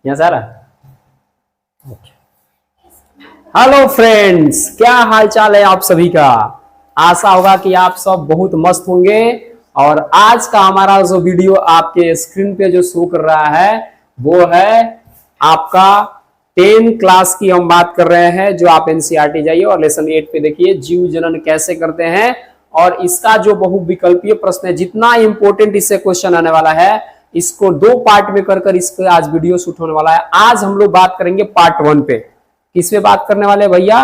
यहाँ से आ रहा है। हेलो फ्रेंड्स, क्या हाल चाल है आप सभी का। आशा होगा कि आप सब बहुत मस्त होंगे। और आज का हमारा जो वीडियो आपके स्क्रीन पे जो शो कर रहा है वो है आपका 10 क्लास की हम बात कर रहे हैं, जो आप एनसीईआरटी जाइए और लेसन 8 पे देखिए जीव जनन कैसे करते हैं। और इसका जो बहुविकल्पीय प्रश्न है, जितना इंपॉर्टेंट इससे क्वेश्चन आने वाला है, इसको 2 पार्ट में कर इस पे आज वीडियो शूट होने वाला है। आज हम लोग बात करेंगे पार्ट 1 पे। किस पे बात करने वाले भैया?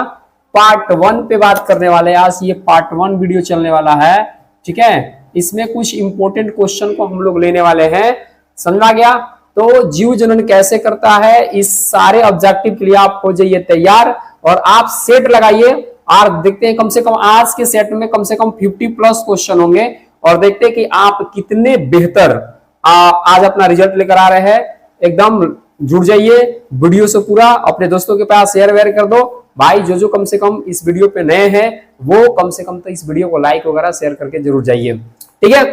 पार्ट 1 पे बात करने वाले। आज ये पार्ट 1 वीडियो चलने वाला है, ठीक है। इसमें कुछ इंपॉर्टेंट क्वेश्चन को हम लोग लेने वाले हैं, समझा गया। तो जीव जनन कैसे करता है, इस सारे ऑब्जेक्टिव के लिए आप हो जाइए तैयार और आप सेट लगाइए। और देखते हैं कम से कम आज के सेट में कम से कम 50 प्लस क्वेश्चन होंगे और देखते हैं कि आप कितने बेहतर आज अपना रिजल्ट लेकर आ रहे हैं। एकदम जुड़ जाइए वीडियो से, पूरा अपने दोस्तों के पास शेयर वेयर कर दो भाई। जो कम से कम इस वीडियो पे नए हैं वो कम से कम तो इस वीडियो को लाइक वगैरह शेयर करके जरूर जाइए, ठीक है।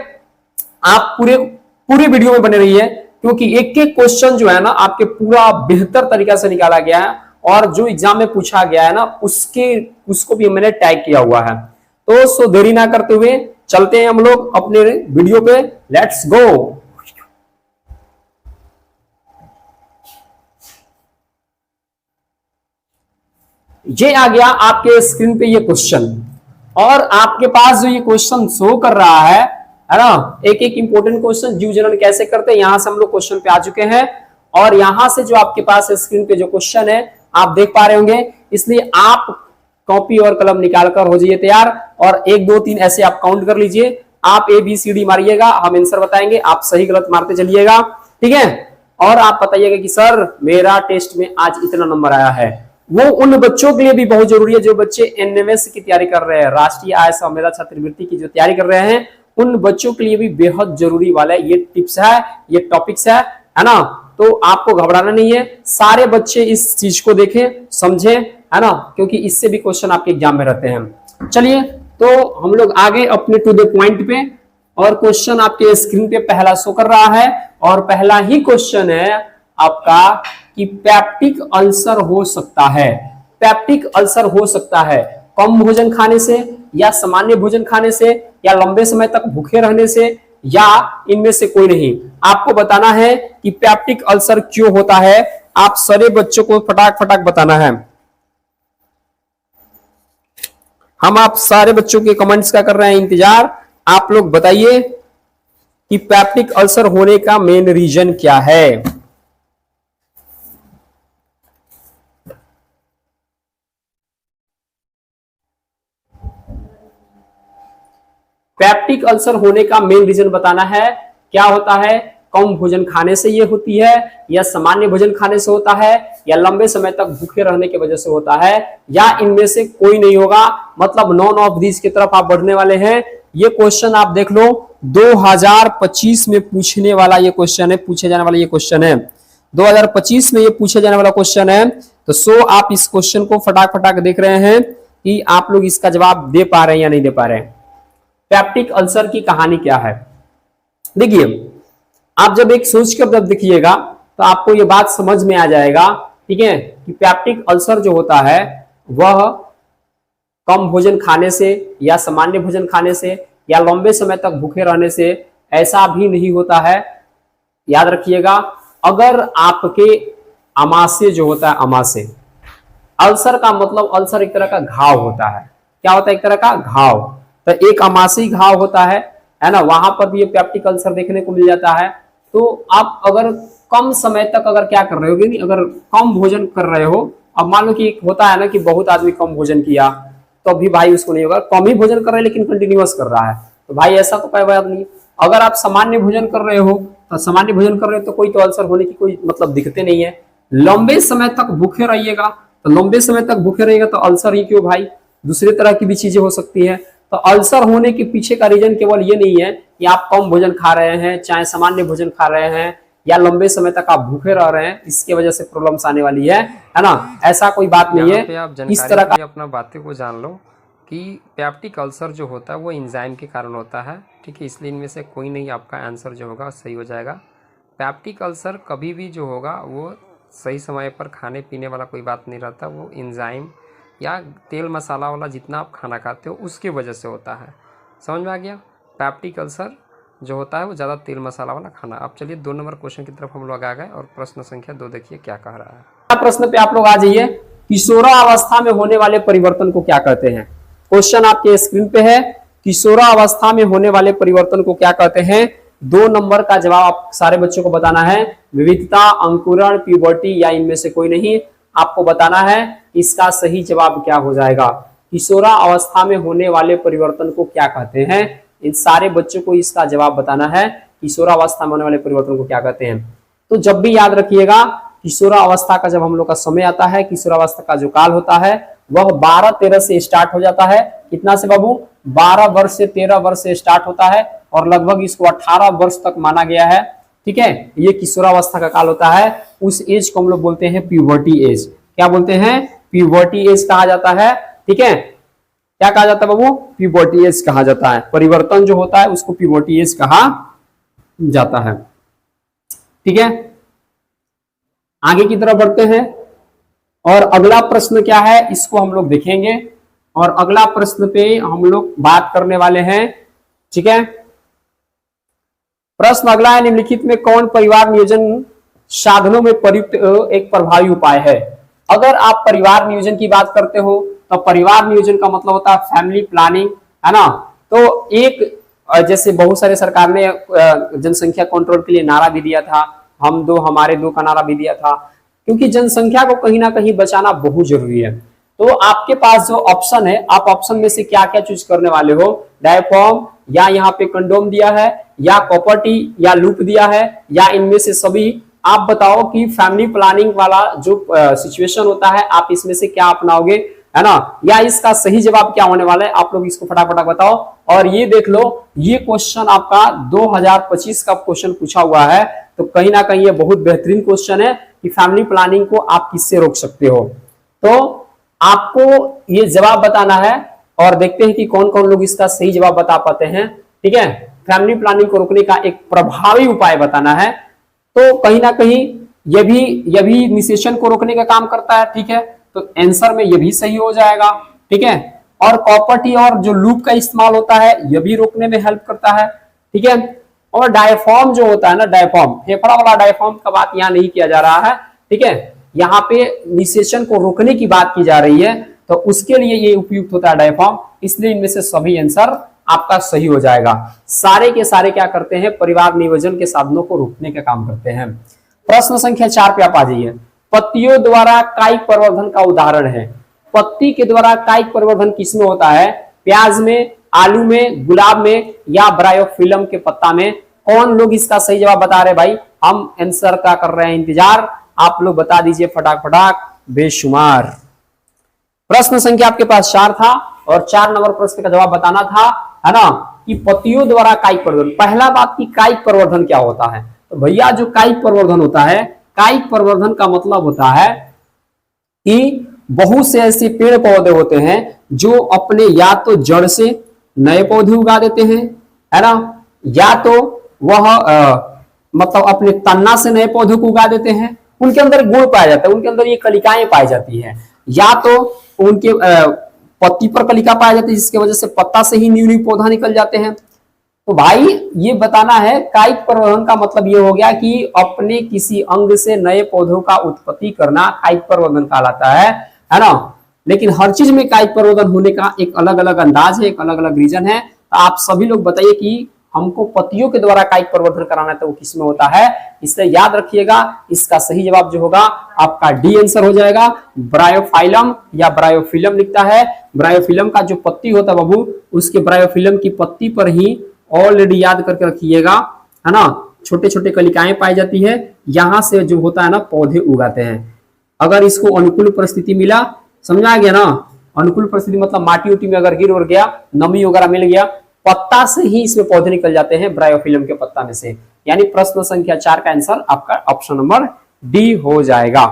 आप पूरे वीडियो में बने रहिए, क्योंकि एक एक क्वेश्चन जो है ना आपके पूरा बेहतर तरीका से निकाला गया है और जो एग्जाम में पूछा गया है ना उसको भी मैंने टैग किया हुआ है। तो सो देरी ना करते हुए चलते हैं हम लोग अपने वीडियो पे। Let's go. ये आ गया आपके स्क्रीन पे ये क्वेश्चन, और आपके पास जो ये क्वेश्चन शो कर रहा है ना, एक एक इंपॉर्टेंट क्वेश्चन जीव जनन कैसे करते हैं, यहां से हम लोग क्वेश्चन पे आ चुके हैं। और यहां से जो आपके पास स्क्रीन पे जो क्वेश्चन है आप देख पा रहे होंगे, इसलिए आप कॉपी और कलम निकाल कर हो जाइए तैयार और 1 2 3 ऐसे आप काउंट कर लीजिए। आप ABCD मारिएगा, हम आंसर बताएंगे, आप सही गलत मारते चलिएगा, ठीक है। और आप बताइएगा कि सर मेरा टेस्ट में आज इतना नंबर आया है। वो उन बच्चों के लिए भी बहुत जरूरी है जो बच्चे एनएमएस की तैयारी कर रहे हैं, राष्ट्रीय आय संवेदा छात्रवृत्ति की जो तैयारी कर रहे हैं, उन बच्चों के लिए भी बेहद जरूरी वाला ये टिप्स है, ये टॉपिक्स है ना। तो आपको घबराना नहीं है, सारे बच्चे इस चीज को देखें समझें, है ना, क्योंकि इससे भी क्वेश्चन आपके एग्जाम में रहते हैं। चलिए तो हम लोग आगे अपने टू द पॉइंट पे, और क्वेश्चन आपके स्क्रीन पे पहला शो कर रहा है और पहला ही क्वेश्चन है आपका कि पैप्टिक अल्सर हो सकता है। पैप्टिक अल्सर हो सकता है कम भोजन खाने से या सामान्य भोजन खाने से या लंबे समय तक भूखे रहने से या इनमें से कोई नहीं। आपको बताना है कि पैप्टिक अल्सर क्यों होता है। आप सारे बच्चों को फटाक फटाक बताना है। हम आप सारे बच्चों के कमेंट्स का कर रहे हैं इंतजार। आप लोग बताइए कि पैप्टिक अल्सर होने का मेन रीजन क्या है। पैप्टिक अल्सर होने का मेन रीजन बताना है। क्या होता है? कम भोजन खाने से ये होती है, या सामान्य भोजन खाने से होता है, या लंबे समय तक भूखे रहने की वजह से होता है, या इनमें से कोई नहीं होगा। मतलब नॉन ऑफ दीज की तरफ आप बढ़ने वाले हैं। ये क्वेश्चन आप देख लो 2025 में पूछने वाला ये क्वेश्चन है, पूछे जाने वाला ये क्वेश्चन है। 2025 में ये पूछे जाने वाला क्वेश्चन है। तो सो आप इस क्वेश्चन को फटाक फटाक देख रहे हैं कि आप लोग इसका जवाब दे पा रहे हैं या नहीं दे पा रहे हैं। पैप्टिक अल्सर की कहानी क्या है? देखिए, आप जब एक सोच के जब देखिएगा तो आपको ये बात समझ में आ जाएगा, ठीक है, कि पैप्टिक अल्सर जो होता है वह कम भोजन खाने से या सामान्य भोजन खाने से या लंबे समय तक भूखे रहने से ऐसा भी नहीं होता है। याद रखिएगा, अगर आपके अमाशय जो होता है, अमाशय, अल्सर का मतलब अल्सर एक तरह का घाव होता है। क्या होता है? एक तरह का घाव। तो एक अमाशयी घाव होता है ना, वहां पर भी ये पैप्टिक अल्सर देखने को मिल जाता है। तो आप अगर कम समय तक अगर क्या कर रहे हो, अगर कम भोजन कर रहे हो, अब मान लो कि होता है ना कि बहुत आदमी कम भोजन किया तो भी भाई उसको नहीं होगा। कम ही भोजन कर रहे हैं लेकिन कंटिन्यूअस कर रहा है, तो भाई ऐसा तो कोई बात नहीं। अगर आप सामान्य भोजन कर रहे हो तो सामान्य भोजन कर रहे हो तो कोई तो अल्सर होने की कोई मतलब दिखते नहीं है। लंबे समय तक भूखे रहिएगा, तो लंबे समय तक भूखे रहिएगा तो अल्सर ही क्यों भाई, दूसरे तरह की भी चीजें हो सकती है। तो अल्सर होने के पीछे का रीजन केवल ये नहीं है कि आप कम भोजन खा रहे हैं, चाहे सामान्य भोजन खा रहे हैं, या लंबे समय तक आप भूखे रह रहे हैं, इसकी वजह से प्रॉब्लम्स आने वाली है ना। ऐसा कोई बात नहीं है। पे आप इस तरह का अपना बातें को जान लो कि पैप्टिक अल्सर जो होता है वो एंजाइम के कारण होता है, ठीक है। इसलिए इनमें से कोई नहीं आपका आंसर जो होगा सही हो जाएगा। पैप्टिक अल्सर कभी भी जो होगा वो सही समय पर खाने पीने वाला कोई बात नहीं रहता, वो एंजाइम या तेल मसाला वाला जितना आप खाना खाते हो उसकी वजह से होता है। समझ में आ गया? पैप्टिक अल्सर जो होता है वो ज़्यादा तेल मसाला वाला खाना। अब चलिए 2 नंबर क्वेश्चन की तरफ हम लोग आ गए और प्रश्न संख्या 2 देखिए क्या कह रहा है। प्रश्न पे आप लोग आ जाइए। किशोरावस्था में होने वाले परिवर्तन को क्या कहते हैं? क्वेश्चन आपके स्क्रीन पे है, किशोरावस्था में होने वाले परिवर्तन को क्या कहते हैं? 2 नंबर का जवाब आप सारे बच्चों को बताना है। विविधता, अंकुरण, प्यूबर्टी या इनमें से कोई नहीं, आपको बताना है इसका सही जवाब क्या हो जाएगा। किशोरावस्था में होने वाले परिवर्तन को क्या कहते हैं? इन सारे बच्चों को इसका जवाब बताना है, किशोरावस्था में होने वाले परिवर्तन को क्या कहते हैं। तो जब भी याद रखिएगा, किशोरावस्था का जब हम लोग का समय आता है, किशोरावस्था का जो काल होता है वह 12-13 से स्टार्ट हो जाता है। कितना से बाबू? 12 वर्ष से 13 वर्ष से स्टार्ट होता है और लगभग इसको 18 वर्ष तक माना गया है। ठीक है, ये किशोरावस्था का काल होता है। उस एज को हम लोग बोलते हैं प्यूबर्टी एज। क्या बोलते हैं? प्यूबर्टी एज कहा जाता है। ठीक है, क्या कहा जाता है बाबू? प्यूबर्टी एज कहा जाता है। परिवर्तन जो होता है उसको प्यूबर्टी एज कहा जाता है। ठीक है, आगे की तरफ बढ़ते हैं और अगला प्रश्न क्या है इसको हम लोग देखेंगे। और अगला प्रश्न पे हम लोग बात करने वाले हैं। ठीक है, प्रश्न अगला है, निम्नलिखित में कौन परिवार नियोजन साधनों में प्रयुक्त एक प्रभावी उपाय है? अगर आप परिवार नियोजन की बात करते हो तो परिवार नियोजन का मतलब होता है फैमिली प्लानिंग, है ना। तो एक जैसे बहुत सारे सरकार ने जनसंख्या कंट्रोल के लिए नारा भी दिया था, हम दो हमारे दो का नारा भी दिया था, क्योंकि जनसंख्या को कहीं ना कहीं बचाना बहुत जरूरी है। तो आपके पास जो ऑप्शन है, आप ऑप्शन में से क्या क्या चूज करने वाले हो? डायफॉर्म, या यहाँ पे कंडोम दिया है, या कॉपर्टी, या लूप दिया है, या इनमें से सभी। आप बताओ कि फैमिली प्लानिंग वाला जो सिचुएशन होता है आप इसमें से क्या अपनाओगे, है ना, या इसका सही जवाब क्या होने वाला है? आप लोग इसको फटाफट बताओ। और ये देख लो, ये क्वेश्चन आपका 2025 का क्वेश्चन पूछा हुआ है, तो कहीं ना कहीं ये बहुत बेहतरीन क्वेश्चन है कि फैमिली प्लानिंग को आप किससे रोक सकते हो। तो आपको ये जवाब बताना है और देखते हैं कि कौन कौन लोग इसका सही जवाब बता पाते हैं। ठीक है, फैमिली प्लानिंग को रोकने का एक प्रभावी उपाय बताना है। तो कहीं ना कहीं ये भी निषेचन को रोकने का काम करता है। ठीक है, तो आंसर में ये भी सही हो जाएगा। ठीक है, और कॉपर्टी और जो लूप का इस्तेमाल होता है ये भी रोकने में हेल्प करता है। ठीक है, और डायफॉर्म जो होता है ना, डायफॉर्म फेफड़ा वाला डायफॉर्म का बात यहाँ नहीं किया जा रहा है। ठीक है, यहाँ पे निषेचन को रोकने की बात की जा रही है, तो उसके लिए ये उपयुक्त होता है डायफॉर्म। इसलिए इनमें से सभी आंसर आपका सही हो जाएगा। सारे के सारे क्या करते हैं? परिवार नियोजन के साधनों को रोकने का काम करते हैं। प्रश्न संख्या 4 पे आप आ जाइए। पत्तियों द्वारा कायिक प्रवर्धन का उदाहरण है। पत्ती के द्वारा कायिक प्रवर्धन किसमें होता है? प्याज में, आलू में, गुलाब में, या ब्रायोफिलम के पत्ता में? कौन लोग इसका सही जवाब बता रहे भाई? हम आंसर का कर रहे हैं इंतजार, आप लोग बता दीजिए फटाक फटाक बेशुमार। प्रश्न संख्या आपके पास 4 था और 4 नंबर प्रश्न का जवाब बताना था, है ना, कि पत्तियों द्वारा कायिक प्रवर्धन। पहला बात की कायिक प्रवर्धन क्या होता है? तो भैया जो कायिक प्रवर्धन होता है, कायिक प्रवर्धन का मतलब होता है कि बहुत से ऐसे पेड़ पौधे होते हैं जो अपने या तो जड़ से नए पौधे उगा देते हैं, है ना, या तो वह मतलब अपने तना से नए पौधे को उगा देते हैं। उनके अंदर गुण पाया जाता है, उनके अंदर ये कलिकाएं पाई जाती है, या तो उनके पत्ती पर कलिका पाया जाती है जिसकी वजह से पत्ता से ही न्यू न्यू पौधा निकल जाते हैं। तो भाई ये बताना है, कायिक प्रवर्धन का मतलब ये हो गया कि अपने किसी अंग से नए पौधों का उत्पत्ति करना कायिक प्रवर्धन कहलाता है ना। लेकिन हर चीज में कायिक प्रवर्धन होने का एक अलग अलग अंदाज है, एक अलग अलग रीजन है। तो आप सभी लोग बताइए कि हमको पत्तियों के द्वारा कायिक प्रवर्धन कराना है तो वो किसमें होता है? इसलिए याद रखिएगा, इसका सही जवाब जो होगा आपका डी आंसर हो जाएगा। ब्रायोफाइलम या ब्रायोफिलम लिखता है। ब्रायोफिलम का जो पत्ती होता है बाबू, उसके ब्रायोफिलम की पत्ती पर ही ऑलरेडी याद करके रखिएगा, है ना, छोटे छोटे कलिकाएं पाई जाती है, यहां से जो होता है ना पौधे उगाते हैं। अगर इसको अनुकूल परिस्थिति मिला, समझा गया ना, अनुकूल परिस्थिति मतलब माटी उटी में अगर गिर उड़ गया, नमी वगैरह मिल गया, पत्ता से ही इसमें पौधे निकल जाते हैं, ब्रायोफिलम के पत्ता में से। यानी प्रश्न संख्या 4 का आंसर आपका ऑप्शन नंबर डी हो जाएगा।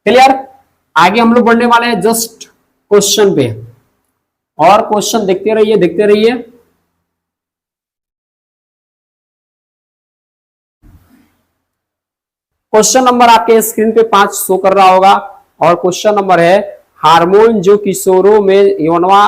क्लियर? आगे हम लोग बढ़ने वाले हैं जस्ट क्वेश्चन पे, और क्वेश्चन देखते रहिए देखते रहिए। क्वेश्चन नंबर आपके स्क्रीन पे 5 शो कर रहा होगा और क्वेश्चन नंबर है हार्मोन जो किशोरों में यौनवा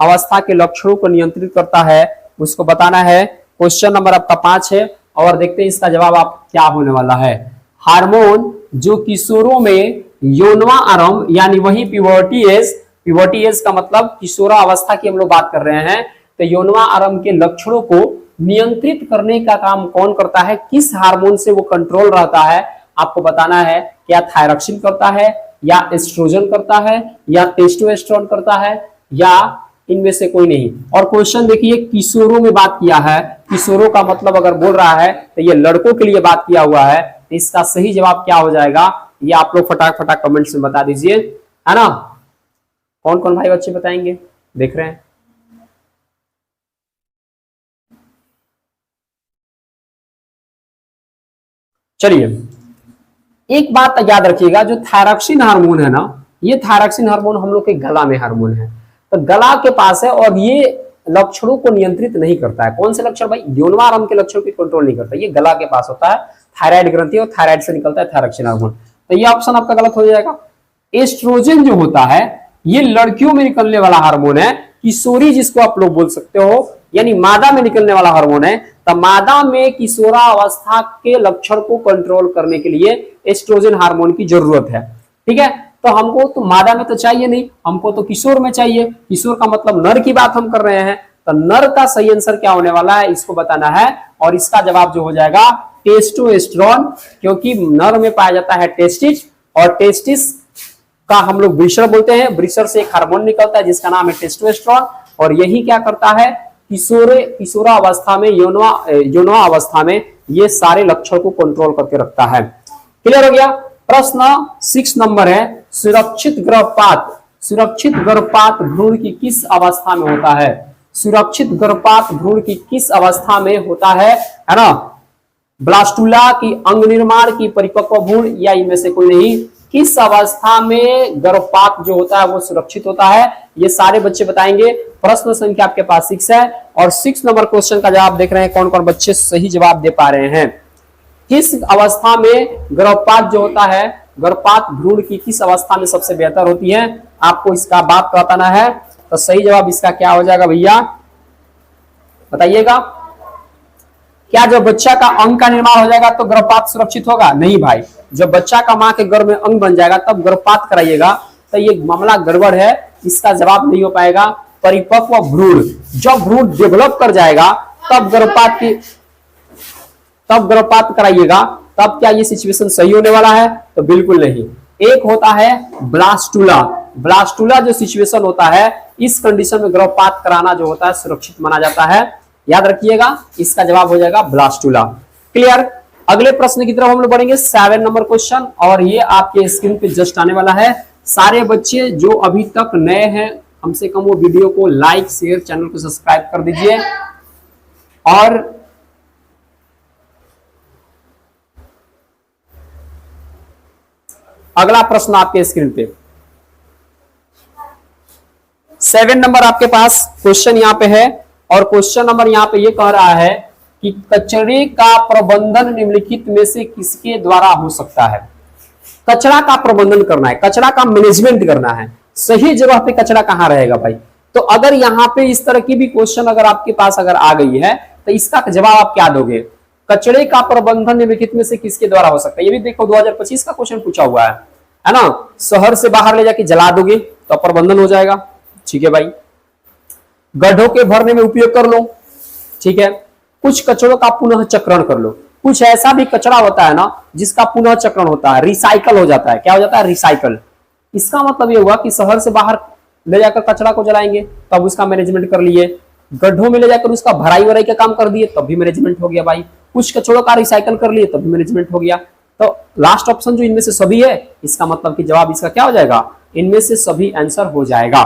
अवस्था के लक्षणों को नियंत्रित करता है उसको बताना है। क्वेश्चन नंबर आपका 5 है और देखते हैं इसका जवाब आप क्या होने वाला है। हार्मोन जो किशोरों में यौनवा आरंभ यानी वही प्यूबर्टी एज का मतलब किशोरा अवस्था की हम लोग बात कर रहे हैं, तो यौनवा आरंभ के लक्षणों को नियंत्रित करने का काम कौन करता है, किस हार्मोन से वो कंट्रोल रहता है, आपको बताना है। क्या थायरॉक्सिन करता है या एस्ट्रोजन करता है या टेस्टोस्टेरोन करता है या इनमें से कोई नहीं। और क्वेश्चन देखिए किशोरों में बात किया है, किशोरों का मतलब अगर बोल रहा है तो ये लड़कों के लिए बात किया हुआ है, तो इसका सही जवाब क्या हो जाएगा ये आप लोग फटाक फटाक कमेंट्स में बता दीजिए, है ना। कौन कौन भाई बच्चे बताएंगे, देख रहे हैं। चलिए एक बात याद रखिएगा, जो थायरॉक्सिन हार्मोन है ना, ये थायरॉक्सिन हार्मोन हम लोग के गला में हार्मोन है, तो गला के पास है और ये लक्षणों को नियंत्रित नहीं करता है। कौन से लक्षण भाई, यौनवा आरंभ के लक्षणों की कंट्रोल नहीं करता, ये गला के पास होता है। थायराइड ग्रंथि और थायराइड से निकलता है थायरॉक्सिन हार्मोन, तो ये ऑप्शन आपका गलत हो जाएगा। एस्ट्रोजन जो होता है ये लड़कियों में निकलने वाला हार्मोन है, किशोरी जिसको आप लोग बोल सकते हो, यानी मादा में निकलने वाला हार्मोन है। तो मादा में किशोरा अवस्था के लक्षण को कंट्रोल करने के लिए एस्ट्रोजन हार्मोन की जरूरत है, ठीक है। तो हमको तो मादा में तो चाहिए नहीं, हमको तो किशोर में चाहिए। किशोर का मतलब नर की बात हम कर रहे हैं, तो नर का सही आंसर क्या होने वाला है इसको बताना है, और इसका जवाब जो हो जाएगा टेस्टोस्टेरोन, क्योंकि नर में पाया जाता है टेस्टिस, और टेस्टिस का हम लोग वृषण बोलते हैं, वृषण से एक हार्मोन निकलता है जिसका नाम है टेस्टोस्टेरोन, और यही क्या करता है किशोरा अवस्था में, यौनवा अवस्था में ये सारे लक्षण को कंट्रोल करके रखता है। क्लियर हो गया। प्रश्न 6 नंबर है, सुरक्षित गर्भपात भ्रूण की किस अवस्था में होता है। सुरक्षित गर्भपात भ्रूण की किस अवस्था में होता है ना। ब्लास्टुला की अंग निर्माण की परिपक्व भ्रूण या इनमें से कोई नहीं, किस अवस्था में गर्भपात जो होता है वो सुरक्षित होता है, ये सारे बच्चे बताएंगे। प्रश्न संख्या आपके पास 6 है और 6 नंबर क्वेश्चन का जवाब देख रहे हैं कौन कौन बच्चे सही जवाब दे पा रहे हैं। किस अवस्था में गर्भपात जो होता है, गर्भपात भ्रूण की किस अवस्था में सबसे बेहतर होती है, आपको इसका बात बताना है। तो सही जवाब इसका क्या हो जाएगा भैया बताइएगा। क्या जब बच्चा का अंग का निर्माण हो जाएगा तो गर्भपात सुरक्षित होगा? नहीं भाई, जब बच्चा का मां के गर्भ में अंग बन जाएगा तब गर्भपात कराइएगा, तो ये मामला गड़बड़ है, इसका जवाब नहीं हो पाएगा। परिपक्व भ्रूण, जब भ्रूण डेवलप कर जाएगा तब गर्भपात कराइएगा, तब क्या ये सिचुएशन सही होने वाला है? तो बिल्कुल नहीं। एक होता है ब्लास्टुला जो सिचुएशन होता है, इस कंडीशन में गर्भपात कराना जो होता है सुरक्षित माना जाता है, याद रखिएगा। इसका जवाब हो जाएगा ब्लास्टुला। क्लियर। अगले प्रश्न की तरफ हम लोग बढ़ेंगे, 7 नंबर क्वेश्चन, और ये आपके स्क्रीन पे जस्ट आने वाला है। सारे बच्चे जो अभी तक नए हैं कम से कम वो वीडियो को लाइक शेयर चैनल को सब्सक्राइब कर दीजिए। और अगला प्रश्न आपके स्क्रीन पे 7 नंबर आपके पास क्वेश्चन यहां पे है, और क्वेश्चन नंबर यहां पे ये कह रहा है कि कचरे का प्रबंधन निम्नलिखित में से किसके द्वारा हो सकता है। कचरा का प्रबंधन करना है, कचरा का मैनेजमेंट करना है, सही जगह पे कचरा कहां रहेगा भाई। तो अगर यहाँ पे इस तरह की भी क्वेश्चन अगर आपके पास अगर आ गई है तो इसका जवाब आप क्या दोगे। कचरे का प्रबंधन निम्नलिखित में से किसके द्वारा हो सकता है, ये भी देखो 2025 का क्वेश्चन पूछा हुआ है ना। शहर से बाहर ले जाके जला दोगे तो प्रबंधन हो जाएगा, ठीक है भाई। गड्ढों के भरने में उपयोग कर लो, ठीक है। कुछ कचरों का पुनः चक्रण कर लो, कुछ ऐसा भी कचरा होता है ना जिसका पुनः चक्रण होता है, रिसाइकल हो जाता है। क्या हो जाता है? रिसाइकल। इसका मतलब ये हुआ कि शहर से बाहर ले जाकर कचरा को जलाएंगे तब उसका मैनेजमेंट कर लिए, गड्ढों में ले जाकर उसका भराई वराई का काम कर दिए तब भी मैनेजमेंट हो गया भाई, कुछ कचरों का रिसाइकल कर लिए तब भी मैनेजमेंट हो गया। तो लास्ट ऑप्शन जो इनमें से सभी है, इसका मतलब कि जवाब इसका क्या हो जाएगा, इनमें से सभी आंसर हो जाएगा।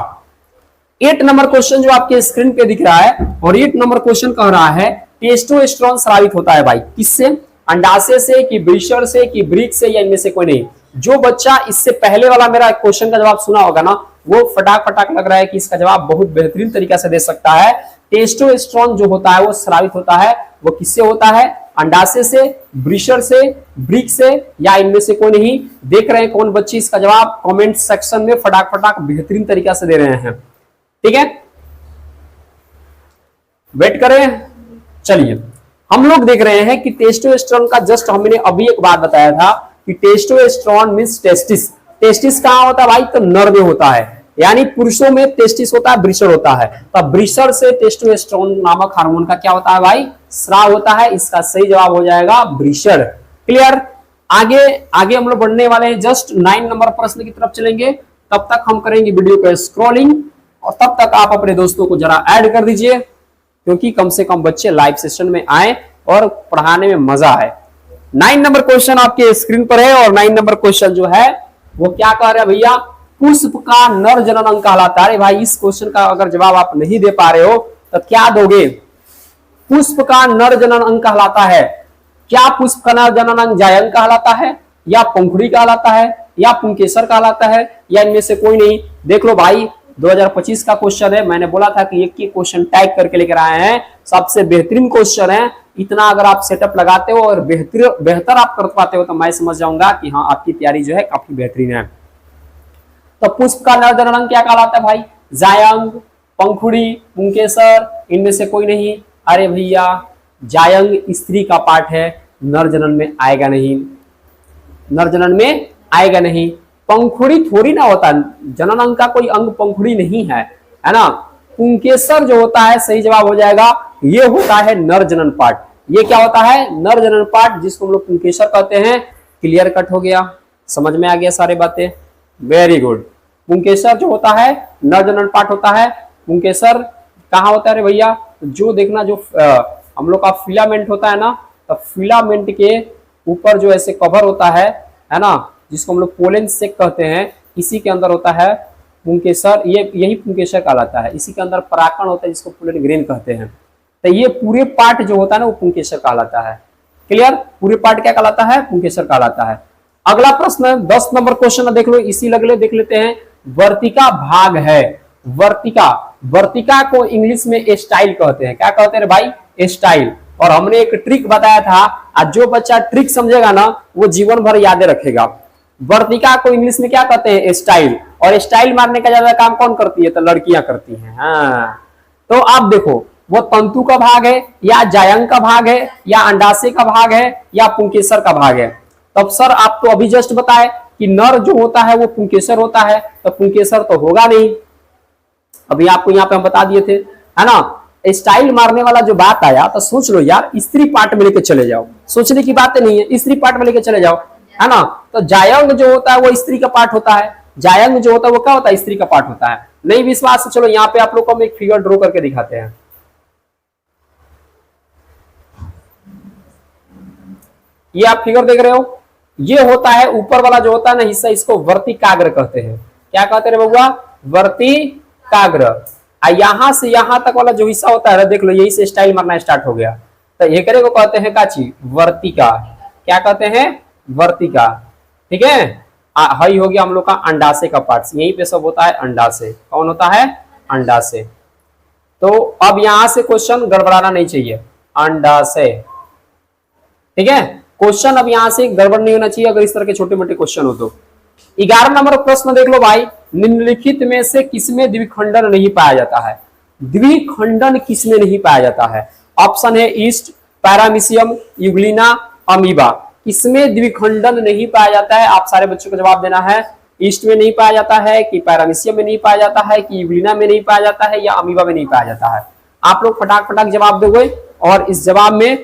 8 नंबर क्वेश्चन जो आपके स्क्रीन पे दिख रहा है, और 8 नंबर क्वेश्चन कह रहा है टेस्टोस्टेरोन स्रावित होता है भाई किससे, अंडाशय से कि वृषण से कि वृक्क से, या इनमें से कोई नहीं। जो बच्चा इससे पहले वाला मेरा क्वेश्चन का जवाब सुना होगा ना, वो फटाक लग रहा है कि इसका जवाब बहुत बेहतरीन तरीके से दे सकता है। टेस्टोस्टेरोन जो होता है वो स्रावित होता है, वो किससे होता है, अंडाशय से, ब्रीशर से, ब्रिक से, या इनमें से कोई नहीं? देख रहे हैं कौन बच्चे इसका जवाब कमेंट सेक्शन में फटाक फटाक बेहतरीन तरीका से दे रहे हैं। ठीक है, वेट करें। चलिए, हम लोग देख रहे हैं कि टेस्टोस्टेरोन का जस्ट हमने अभी एक बात बताया था कि टेस्टोस्टेरोन मींस टेस्टिस। टेस्टिस कहां होता है भाई? तो नर में होता है, यानी पुरुषों में टेस्टिस होता है, ब्रीशर होता है। तब ब्रीशर से टेस्टोस्टेरोन नामक हार्मोन का क्या होता है भाई? स्राव होता है। इसका सही जवाब हो जाएगा ब्रीशर। क्लियर? आगे आगे हम लोग बढ़ने वाले हैं, जस्ट 9 नंबर प्रश्न की तरफ चलेंगे। तब तक हम करेंगे वीडियो पे स्क्रॉलिंग, और तब तक आप अपने दोस्तों को जरा ऐड कर दीजिए, क्योंकि कम से कम बच्चे लाइव सेशन में आए और पढ़ाने में मजा आए। 9 नंबर क्वेश्चन आपके स्क्रीन पर है, और 9 नंबर क्वेश्चन जो है वो क्या कह रहे हैं भैया? पुष्प का नर जनन अंग कहलाता है। अरे भाई, इस क्वेश्चन का अगर जवाब आप नहीं दे पा रहे हो तो क्या दोगे? पुष्प का नर जनन अंग कहलाता है। क्या पुष्प का नर जनन अंग जायंग कहलाता है, या पंखुड़ी कहलाता है, या पुंकेसर कहलाता है, या इनमें से कोई नहीं? देख लो भाई, 2025 का क्वेश्चन है। मैंने बोला था कि एक ही क्वेश्चन टैग करके लेकर आए हैं, सबसे बेहतरीन क्वेश्चन है। इतना अगर आप सेटअप लगाते हो और बेहतर आप कर पाते हो तो मैं समझ जाऊंगा कि हाँ, आपकी तैयारी जो है काफी बेहतरीन है। तो पुष्प का नर जनन अंग क्या कहलाता है भाई? जायंग, पंखुड़ी, पुंकेसर, इनमें से कोई नहीं? अरे भैया, जायंग स्त्री का पार्ट है, नर जनन में आएगा नहीं, नर जनन में आएगा नहीं। पंखुड़ी थोड़ी ना होता, जनन अंग का कोई अंग पंखुड़ी नहीं है, है ना? पुंकेसर जो होता है, सही जवाब हो जाएगा, ये होता है नर जनन पार्ट। ये क्या होता है? नर जनन पार्ट, जिसको हम लोग पुंकेसर कहते हैं। क्लियर कट हो गया? समझ में आ गया सारी बातें? Very good. पुंकेसर जो होता है नर जनन पार्ट होता है। पुंकेसर कहाँ होता है रे भैया? जो देखना, जो हम लोग का फिलामेंट होता है ना, तो फिलामेंट के ऊपर जो ऐसे कवर होता है ना, जिसको हम लोग पोलन सेक कहते हैं, इसी के अंदर होता है पुंकेसर। ये यही पुंकेसर कहलाता है। इसी के अंदर पराकण होता है, जिसको पोलन ग्रेन कहते हैं। तो ये पूरे पार्ट जो होता है ना, वो पुंकेसर कहलाता है। क्लियर? पूरे पार्ट क्या कहलाता है? पुंकेसर कहलाता है। अगला प्रश्न 10 नंबर क्वेश्चन देख लो, इसी लगले देख लेते हैं। वर्तिका भाग है। वर्तिका, वर्तिका को इंग्लिश में स्टाइल कहते हैं। क्या कहते हैं भाई? स्टाइल। और हमने एक ट्रिक बताया था, आज जो बच्चा ट्रिक समझेगा ना, वो जीवन भर याद रखेगा। वर्तिका को इंग्लिश में क्या कहते हैं? स्टाइल। और स्टाइल मारने का ज्यादा काम कौन करती है? तो लड़कियां करती हैं। हाँ, तो आप देखो, वो तंतु का भाग है, या जायंग का भाग है, या अंडाशय का भाग है, या पुंकेसर का भाग है? तब सर आप तो अभी जस्ट बताए कि नर जो होता है वो पुंकेसर होता है, तो पुंकेसर तो होगा नहीं। अभी आपको यहाँ पे हम बता दिए थे, है ना? स्टाइल मारने वाला जो बात आया, तो सोच लो यार, स्त्री पार्ट में लेके चले जाओ, सोचने की बात नहीं है, स्त्री पार्ट में लेके चले जाओ, है ना? तो जायंग जो होता है वो स्त्री का पार्ट होता है। जायंग जो होता है वो क्या होता है? स्त्री का पार्ट होता है। नहीं विश्वास तो चलो यहाँ पे आप लोग को हम एक फिगर ड्रॉ करके दिखाते हैं। ये आप फिगर देख रहे हो, ये होता है ऊपर वाला जो होता है ना हिस्सा, इसको वर्तिकाग्र कहते हैं। क्या कहते हैं बउआ? वर्तिकाग्र। यहां से यहां तक वाला जो हिस्सा होता है, देख लो, यही से स्टाइल मारना स्टार्ट हो गया, तो एकरे को कहते हैं काची? वर्तिका। क्या कहते हैं? वर्तिका। ठीक है? हई हो गया हम लोग का अंडाशय का पार्ट, यहीं पे सब होता है अंडाशय। कौन होता है? अंडाशय। तो अब यहां से क्वेश्चन गड़बड़ाना नहीं चाहिए, अंडाशय। ठीक है? क्वेश्चन अब यहां से गड़बड़ नहीं होना चाहिए अगर इस तरह के छोटे मोटे क्वेश्चन हो तो। 11 नंबर प्रश्न देख लो भाई, निम्नलिखित में से किसमें द्विखंडन नहीं पाया जाता है? द्विखंडन किसमें नहीं पाया जाता है? ऑप्शन है ईस्ट, पैरामीशियम, यूग्लिना, अमीबा। किसमें द्विखंडन नहीं पाया जाता है? आप सारे बच्चों को जवाब देना है। ईस्ट में नहीं पाया जाता है, कि पैरामीशियम में नहीं पाया जाता है, कि यूग्लिना में नहीं पाया जाता है, या अमीबा में नहीं पाया जाता है? आप लोग फटाक फटाक जवाब दोगे, और इस जवाब में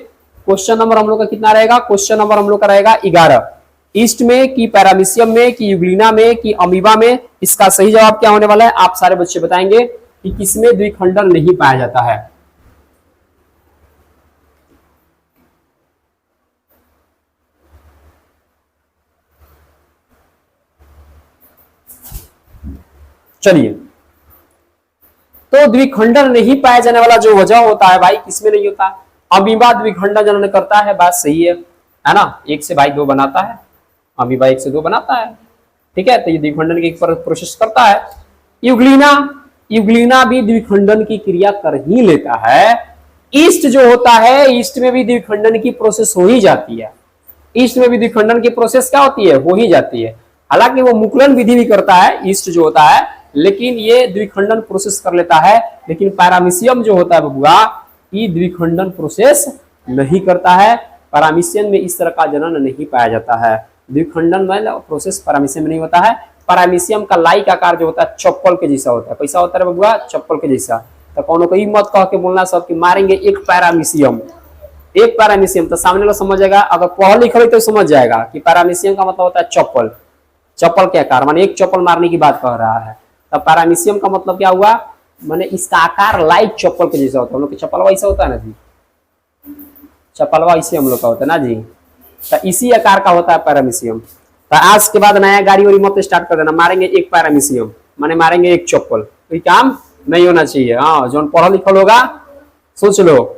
क्वेश्चन नंबर हम लोग का कितना रहेगा? क्वेश्चन नंबर हम लोग का रहेगा 11। ईस्ट में, कि पैरामीशियम में, कि यूग्लिना में, कि अमीबा में? इसका सही जवाब क्या होने वाला है? आप सारे बच्चे बताएंगे कि किसमें द्विखंडन नहीं पाया जाता है। चलिए, तो द्विखंडन नहीं पाया जाने वाला जो वजह होता है भाई, किसमें नहीं होता? अमीबा द्विखंडन जनन करता है, बात सही है ना? 1 से भाई 2 बनाता है, अमीबा 1 से 2 बनाता है। ठीक है? तो ये द्विखंडन की प्रोसेस करता है। यूग्लिना, यूग्लिना भी द्विखंडन की क्रिया कर ही लेता है। ईस्ट जो होता है, ईस्ट में भी द्विखंडन की प्रोसेस हो ही जाती है। ईस्ट में भी द्विखंडन की प्रोसेस क्या होती है, हो ही जाती है। हालांकि वो मुकुलन विधि भी करता है ईस्ट जो होता है, लेकिन ये द्विखंडन प्रोसेस कर लेता है। लेकिन पैरामीशियम जो होता है बबुआ, ये द्विखंडन प्रोसेस नहीं करता है। पैरामीशियम में इस तरह का जनन नहीं पाया जाता है। द्विखंडन में प्रोसेस पैरामीशियम में नहीं होता है। पैरामीशियम का लाइक आकार जो होता है चप्पल के जैसा होता है। कैसा होता है बबुआ, चप्पल के जैसा। तो कौन को मत कह के बोलना सब कि मारेंगे एक पैरामीशियम, एक पैरामीशियम, तो सामने वाला समझ जाएगा। अगर पढ़ लिख तो समझ जाएगा कि पैरामीशियम का मतलब होता है चप्पल, चप्पल के आकार, माने एक चप्पल मारने की बात कह रहा है। तब पैरामीशियम का मतलब क्या हुआ, माने इसका आकार लाइक चप्पल के जैसा होता है। हम लोग की चप्पलवा ऐसा होता है ना जी, चप्पलवा इसे हम लोग का होता है ना जी, तो इसी आकार का होता है पैरामीशियम। तो आज के बाद नया गाड़ी वाड़ी मत स्टार्ट कर देना, मारेंगे एक पैरामीशियम माने मारेंगे एक चप्पल, कोई काम नहीं होना चाहिए। हाँ, जो पढ़ा लिखल होगा सोच लो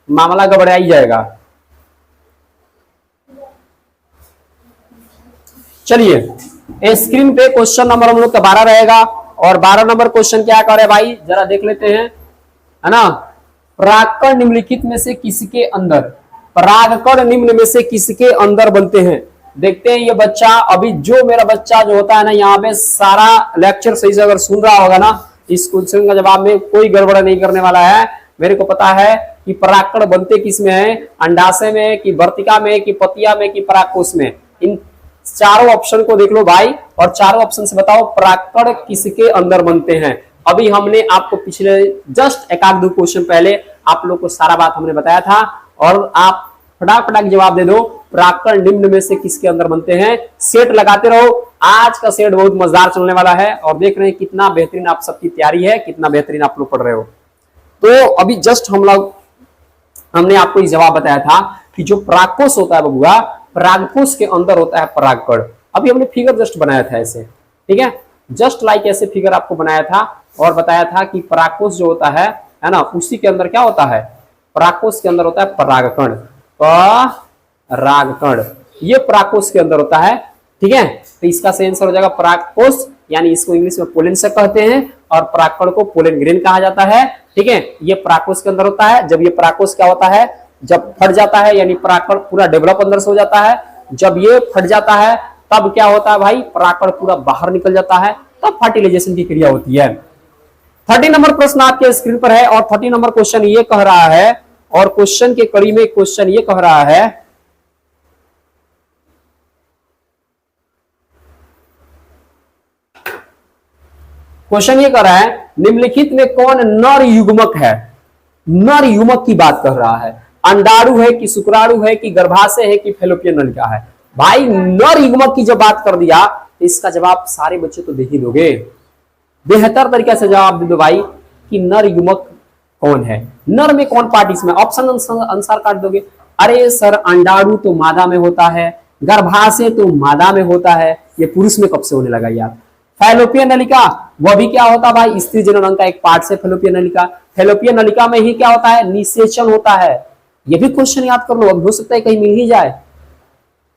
मामला गड़बड़ा ही जाएगा। चलिए स्क्रीन पे क्वेश्चन नंबर हम लोग का 12 रहेगा। और 12 नंबर क्वेश्चन क्या करे भाई, जरा देख लेते हैं, है ना। परागकण निम्नलिखित में से किसके अंदर, परागकण निम्न में से किसके अंदर बनते हैं। देखते हैं ये बच्चा, अभी जो मेरा बच्चा जो होता है ना, यहाँ पे सारा लेक्चर सही से अगर सुन रहा होगा ना, इस क्वेश्चन का जवाब में कोई गड़बड़ नहीं करने वाला है। मेरे को पता है कि परागकण बनते किस में है, अंडाशय में, कि वर्तिका में, कि पतिया में, कि परागकोश में। इन चारों ऑप्शन को देख लो भाई, और चारों ऑप्शन से बताओ परागकण किसके अंदर बनते हैं। अभी हमने आपको पिछले जस्ट एक आध दो क्वेश्चन पहले आप लोग को सारा बात हमने बताया था, और आप फटाफट जवाब दे दो परागकण निम्न में से किसके अंदर बनते हैं। सेट लगाते रहो, आज का सेट बहुत मजेदार चलने वाला है। और देख रहे हैं कितना बेहतरीन आप सबकी तैयारी है, कितना बेहतरीन आप लोग पढ़ रहे हो। तो अभी जस्ट हमने आपको ये जवाब बताया था कि जो परागकोश होता है बबुआ, परागकोश के अंदर होता है परागकण। अभी हमने फिगर जस्ट बनाया था ऐसे, ठीक है, जस्ट लाइक ऐसे फिगर आपको बनाया था और बताया था कि परागकोश जो होता है ना, उसी के अंदर क्या होता है, परागकोश के अंदर होता है परागकण। परागकण ये परागकोश के अंदर होता है, ठीक है। तो इसका सही आंसर हो जाएगा परागकोश, यानी इसको इंग्लिश में पोलन से कहते हैं, और परागकण को पोलन ग्रेन कहा जाता है, ठीक है। ये परागकोश के अंदर होता है। जब ये परागकोश क्या होता है, जब फट जाता है, यानी परागकण पूरा डेवलप अंदर से हो जाता है। जब ये फट जाता है तब क्या होता है भाई, परागकण पूरा बाहर निकल जाता है, तब फर्टिलाइजेशन की क्रिया होती है। 30 नंबर प्रश्न आपके स्क्रीन पर है, और 30 नंबर क्वेश्चन ये कह रहा है, और क्वेश्चन के कड़ी में क्वेश्चन ये कह रहा है, क्वेश्चन ये कह रहा है निम्नलिखित में कौन नर युग्मक है। नर युग्मक की बात कर रहा है। अंडाणु है कि शुक्राणु है कि गर्भाशय है कि फैलोपियन नलिका है। भाई नर युग्मक की जब बात कर दिया तो इसका जवाब सारे बच्चे तो दे ही दोगे। बेहतर तरीके से जवाब दे दो भाई कि नर युग्मक कौन है। नर में कौन पार्ट इसमें, ऑप्शन अनुसार काट दोगे। अरे सर अंडाणु तो मादा में होता है, गर्भाशय तो मादा में होता है, ये पुरुष में कब से होने लगा यार। फैलोपियन नलिका वह भी क्या होता है भाई, स्त्री जनन अंग का एक पार्ट से फैलोपियन नलिका। फैलोपियन नलिका में ही क्या होता है, निषेचन होता है। ये भी क्वेश्चन याद कर लो, अब हो सकता है कहीं मिल ही जाए।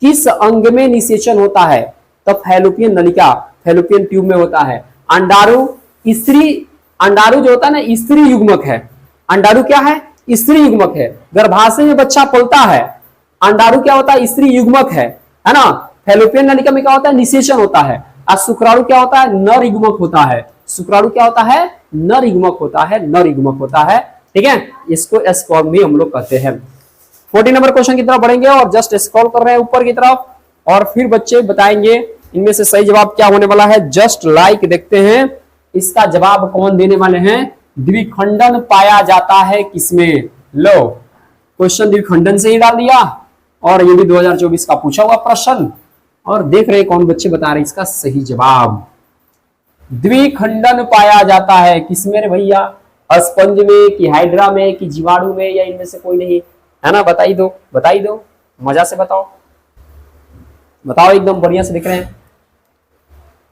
किस अंग में निषेचन होता है, तो फैलोपियन नलिका, फैलोपियन ट्यूब में होता है। अंडाणु स्त्री, अंडाणु जो होता है ना स्त्री युग्मक है। अंडाणु क्या है, स्त्री युग्मक है। गर्भाशय में बच्चा पलता है, अंडाणु क्या होता है, स्त्री युग्मक है ना। फैलोपियन नलिका में क्या होता है, निषेचन होता है। और शुक्राणु क्या होता है, नर युग्मक होता है। शुक्राणु क्या होता है, नर युग्मक होता है, नर युग्मक होता है, ठीक है। इसको स्पर्म भी हम लोग कहते हैं। 40 नंबर क्वेश्चन की तरफ बढ़ेंगे और जस्ट स्क्रॉल कर रहे हैं ऊपर की तरफ, और फिर बच्चे बताएंगे इनमें से सही जवाब क्या होने वाला है। जस्ट लाइक देखते हैं इसका जवाब कौन देने वाले हैं। द्विखंडन पाया जाता है किसमें, लो क्वेश्चन द्विखंडन से ही डाल दिया, और ये भी 2024 का पूछा हुआ प्रश्न, और देख रहे कौन बच्चे बता रहे इसका सही जवाब। द्विखंडन पाया जाता है किसमें रे भैया, स्पंज में कि हाइड्रा में कि जीवाणु में, या इनमें से कोई नहीं है ना। बताई दो, बताई दो, मजा से बताओ, बताओ एकदम बढ़िया से दिख रहे हैं।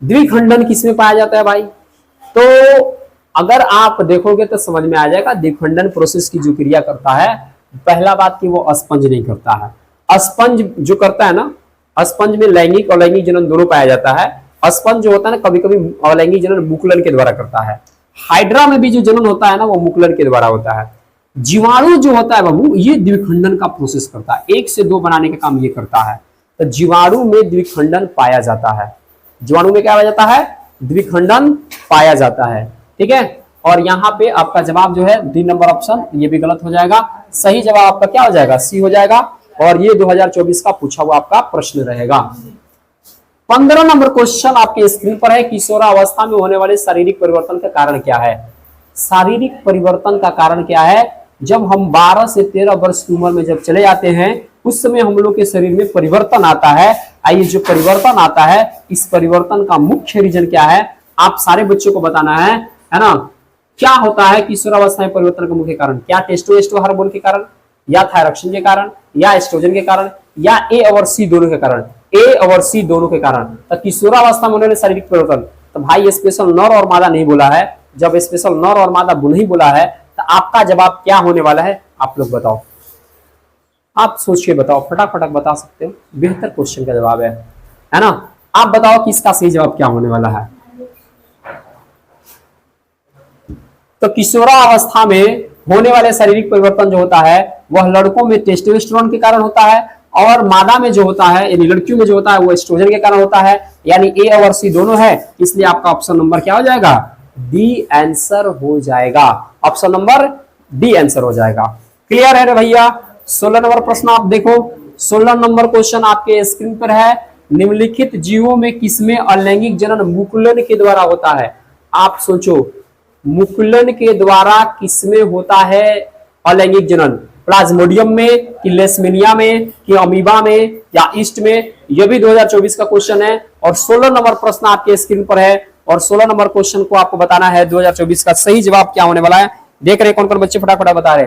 द्विखंडन किसमें पाया जाता है भाई, तो अगर आप देखोगे तो समझ में आ जाएगा। द्विखंडन प्रोसेस की जो क्रिया करता है, पहला बात कि वो स्पंज नहीं करता है। स्पंज जो करता है ना, स्पंज में लैंगिक और लैंगिक जनन दोनों पाया जाता है। स्पंज जो होता है ना, कभी कभी अलैंगिक जनन मुकुलन के द्वारा करता है। हाइड्रा में भी जो जनन होता है ना, वो मुकुलन के द्वारा होता है। जीवाणु जो होता है बाबू, ये द्विखंडन का प्रोसेस करता है, 1 से 2 बनाने का काम ये करता है। तो जीवाणु में द्विखंडन पाया जाता है, जीवाणु में क्या पाया जाता है, द्विखंडन पाया जाता है। ठीक है, और यहाँ पे आपका जवाब जो है डी नंबर ऑप्शन, ये भी गलत हो जाएगा। सही जवाब आपका क्या हो जाएगा, सी हो जाएगा। और ये 2024 का पूछा हुआ आपका प्रश्न रहेगा। 15 नंबर क्वेश्चन आपके स्क्रीन पर है, किशोरावस्था में होने वाले शारीरिक परिवर्तन का कारण क्या है। शारीरिक परिवर्तन का कारण क्या है, जब हम 12 से 13 वर्ष की उम्र में जब चले जाते हैं, उस समय हम लोग के शरीर में परिवर्तन आता है। आइए, जो परिवर्तन आता है, इस परिवर्तन का मुख्य रीजन क्या है, आप सारे बच्चों को बताना है ना। क्या होता है किशोरावस्था में परिवर्तन का मुख्य कारण, क्या टेस्टोस्टेरोन हार्मोन के कारण, या थायरॉक्सिन के कारण, या एस्ट्रोजन के कारण, या ए और सी दोनों के कारण, ए और सी दोनों के कारण। तो किशोरावस्था में होने वाले शारीरिक परिवर्तन, तो भाई स्पेशल नर और मादा नहीं बोला है। जब स्पेशल नर और मादा नहीं बोला है, तो आपका जवाब क्या होने वाला है, आप लोग बताओ, आप सोच के बताओ, फटाफट बता सकते हो, बेहतर क्वेश्चन का जवाब है ना। आप बताओ कि इसका सही जवाब क्या होने वाला है। तो किशोरावस्था में होने वाले शारीरिक परिवर्तन जो होता है, वह लड़कों में टेस्टोस्टेरोन के कारण होता है, और मादा में जो होता है, यानी लड़कियों में जो होता है, वो एस्ट्रोजन के कारण होता है। यानी ए और सी दोनों है, इसलिए आपका ऑप्शन नंबर क्या हो जाएगा, डी आंसर हो जाएगा। ऑप्शन नंबर डी आंसर हो जाएगा। क्लियर है रे भैया। 16 नंबर प्रश्न आप देखो, 16 नंबर क्वेश्चन आपके स्क्रीन पर है। निम्नलिखित जीवों में किसमें अलैंगिक जनन मुकुलन के द्वारा होता है। आप सोचो, मुकुलन के द्वारा किसमें होता है अलैंगिक जनन, प्लाज्मोडियम में कि लेशमेनिया में कि अमीबा में या ईस्ट में, यह भी 2024 का क्वेश्चन है। और 16 नंबर प्रश्न आपके स्क्रीन पर है, और 16 नंबर क्वेश्चन को आपको बताना है 2024 का सही जवाब क्या होने वाला है। देख रहे कौन कौन बच्चे फटाफट बता रहे,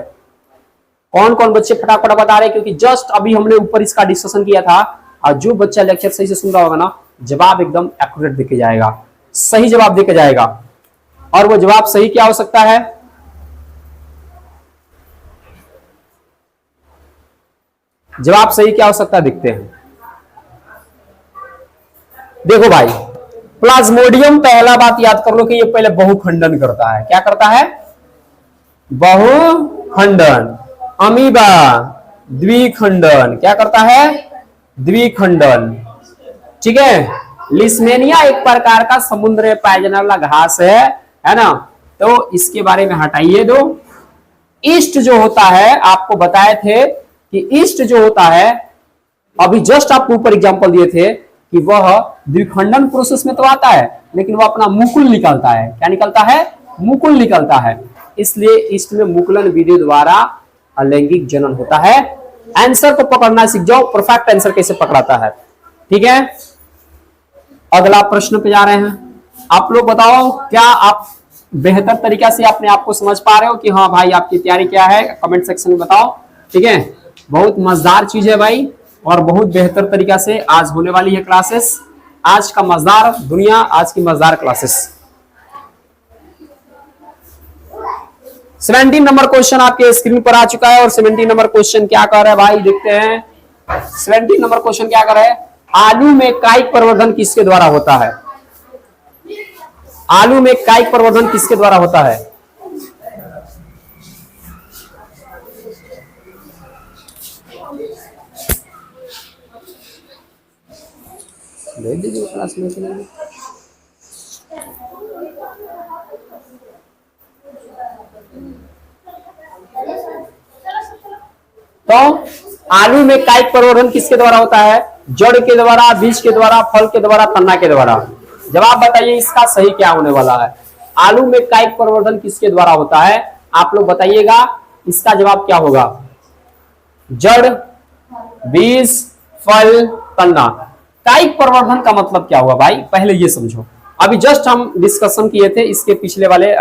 कौन कौन बच्चे फटाफट बता रहे, क्योंकि जस्ट अभी हमने ऊपर इसका डिस्कशन किया था। और जो बच्चा लेक्चर सही से सुन रहा होगा ना, जवाब एकदम एक्यूरेट देके जाएगा, सही जवाब देके जाएगा। और वो जवाब सही क्या हो सकता है, जवाब सही क्या हो सकता है, देखते हैं। देखो भाई, प्लाज्मोडियम, पहला बात याद कर लो कि ये पहले बहुखंडन करता है। क्या करता है, बहुखंडन। अमीबा द्विखंडन, क्या करता है, द्विखंडन। ठीक है। लिस्मेनिया एक प्रकार का समुद्र में पाया जाने वाला घास है ना, तो इसके बारे में हटाइए दो। ईस्ट जो होता है, आपको बताए थे कि ईस्ट जो होता है, अभी जस्ट आपको ऊपर एग्जांपल दिए थे कि वह द्विखंडन प्रोसेस में तो आता है, लेकिन वह अपना मुकुल निकालता है। क्या निकलता है, मुकुल निकलता है। इसलिए ईस्ट में मुकुलन विधि द्वारा अलैंगिक जनन होता है। आंसर को पकड़ना सीख जाओ, परफेक्ट आंसर कैसे पकड़ाता है। ठीक है, अगला प्रश्न पे जा रहे हैं। आप लोग बताओ, क्या आप बेहतर तरीका से अपने आप को समझ पा रहे हो कि हाँ भाई आपकी तैयारी क्या है, कमेंट सेक्शन में बताओ। ठीक है, बहुत मजेदार चीज है भाई, और बहुत बेहतर तरीका से आज होने वाली है क्लासेस। आज का मजेदार दुनिया, आज की मजेदार क्लासेस। 17 नंबर क्वेश्चन आपके स्क्रीन पर आ चुका है, और 17 नंबर क्वेश्चन क्या कर रहा है भाई, देखते हैं। 17 नंबर क्वेश्चन क्या कर रहा है, आलू में कायिक प्रवर्धन किसके द्वारा होता है। आलू में कायिक प्रवर्धन किसके द्वारा होता है। भेज दीजिए क्लास में चलेंगे। तो आलू में कायिक प्रवर्धन किसके द्वारा होता है, जड़ के द्वारा, बीज के द्वारा, फल के द्वारा, तना के द्वारा। जवाब बताइए इसका सही क्या होने वाला है। आलू में कायिक प्रवर्धन किसके द्वारा होता है, आप लोग बताइएगा, इसका जवाब क्या होगा। जड़, बीज, फल, तना। कायिक प्रवर्धन का मतलब क्या हुआ भाई, पहले ये समझो। अभी जस्ट हम डिस्कशन किए थे, इसके पिछले वाले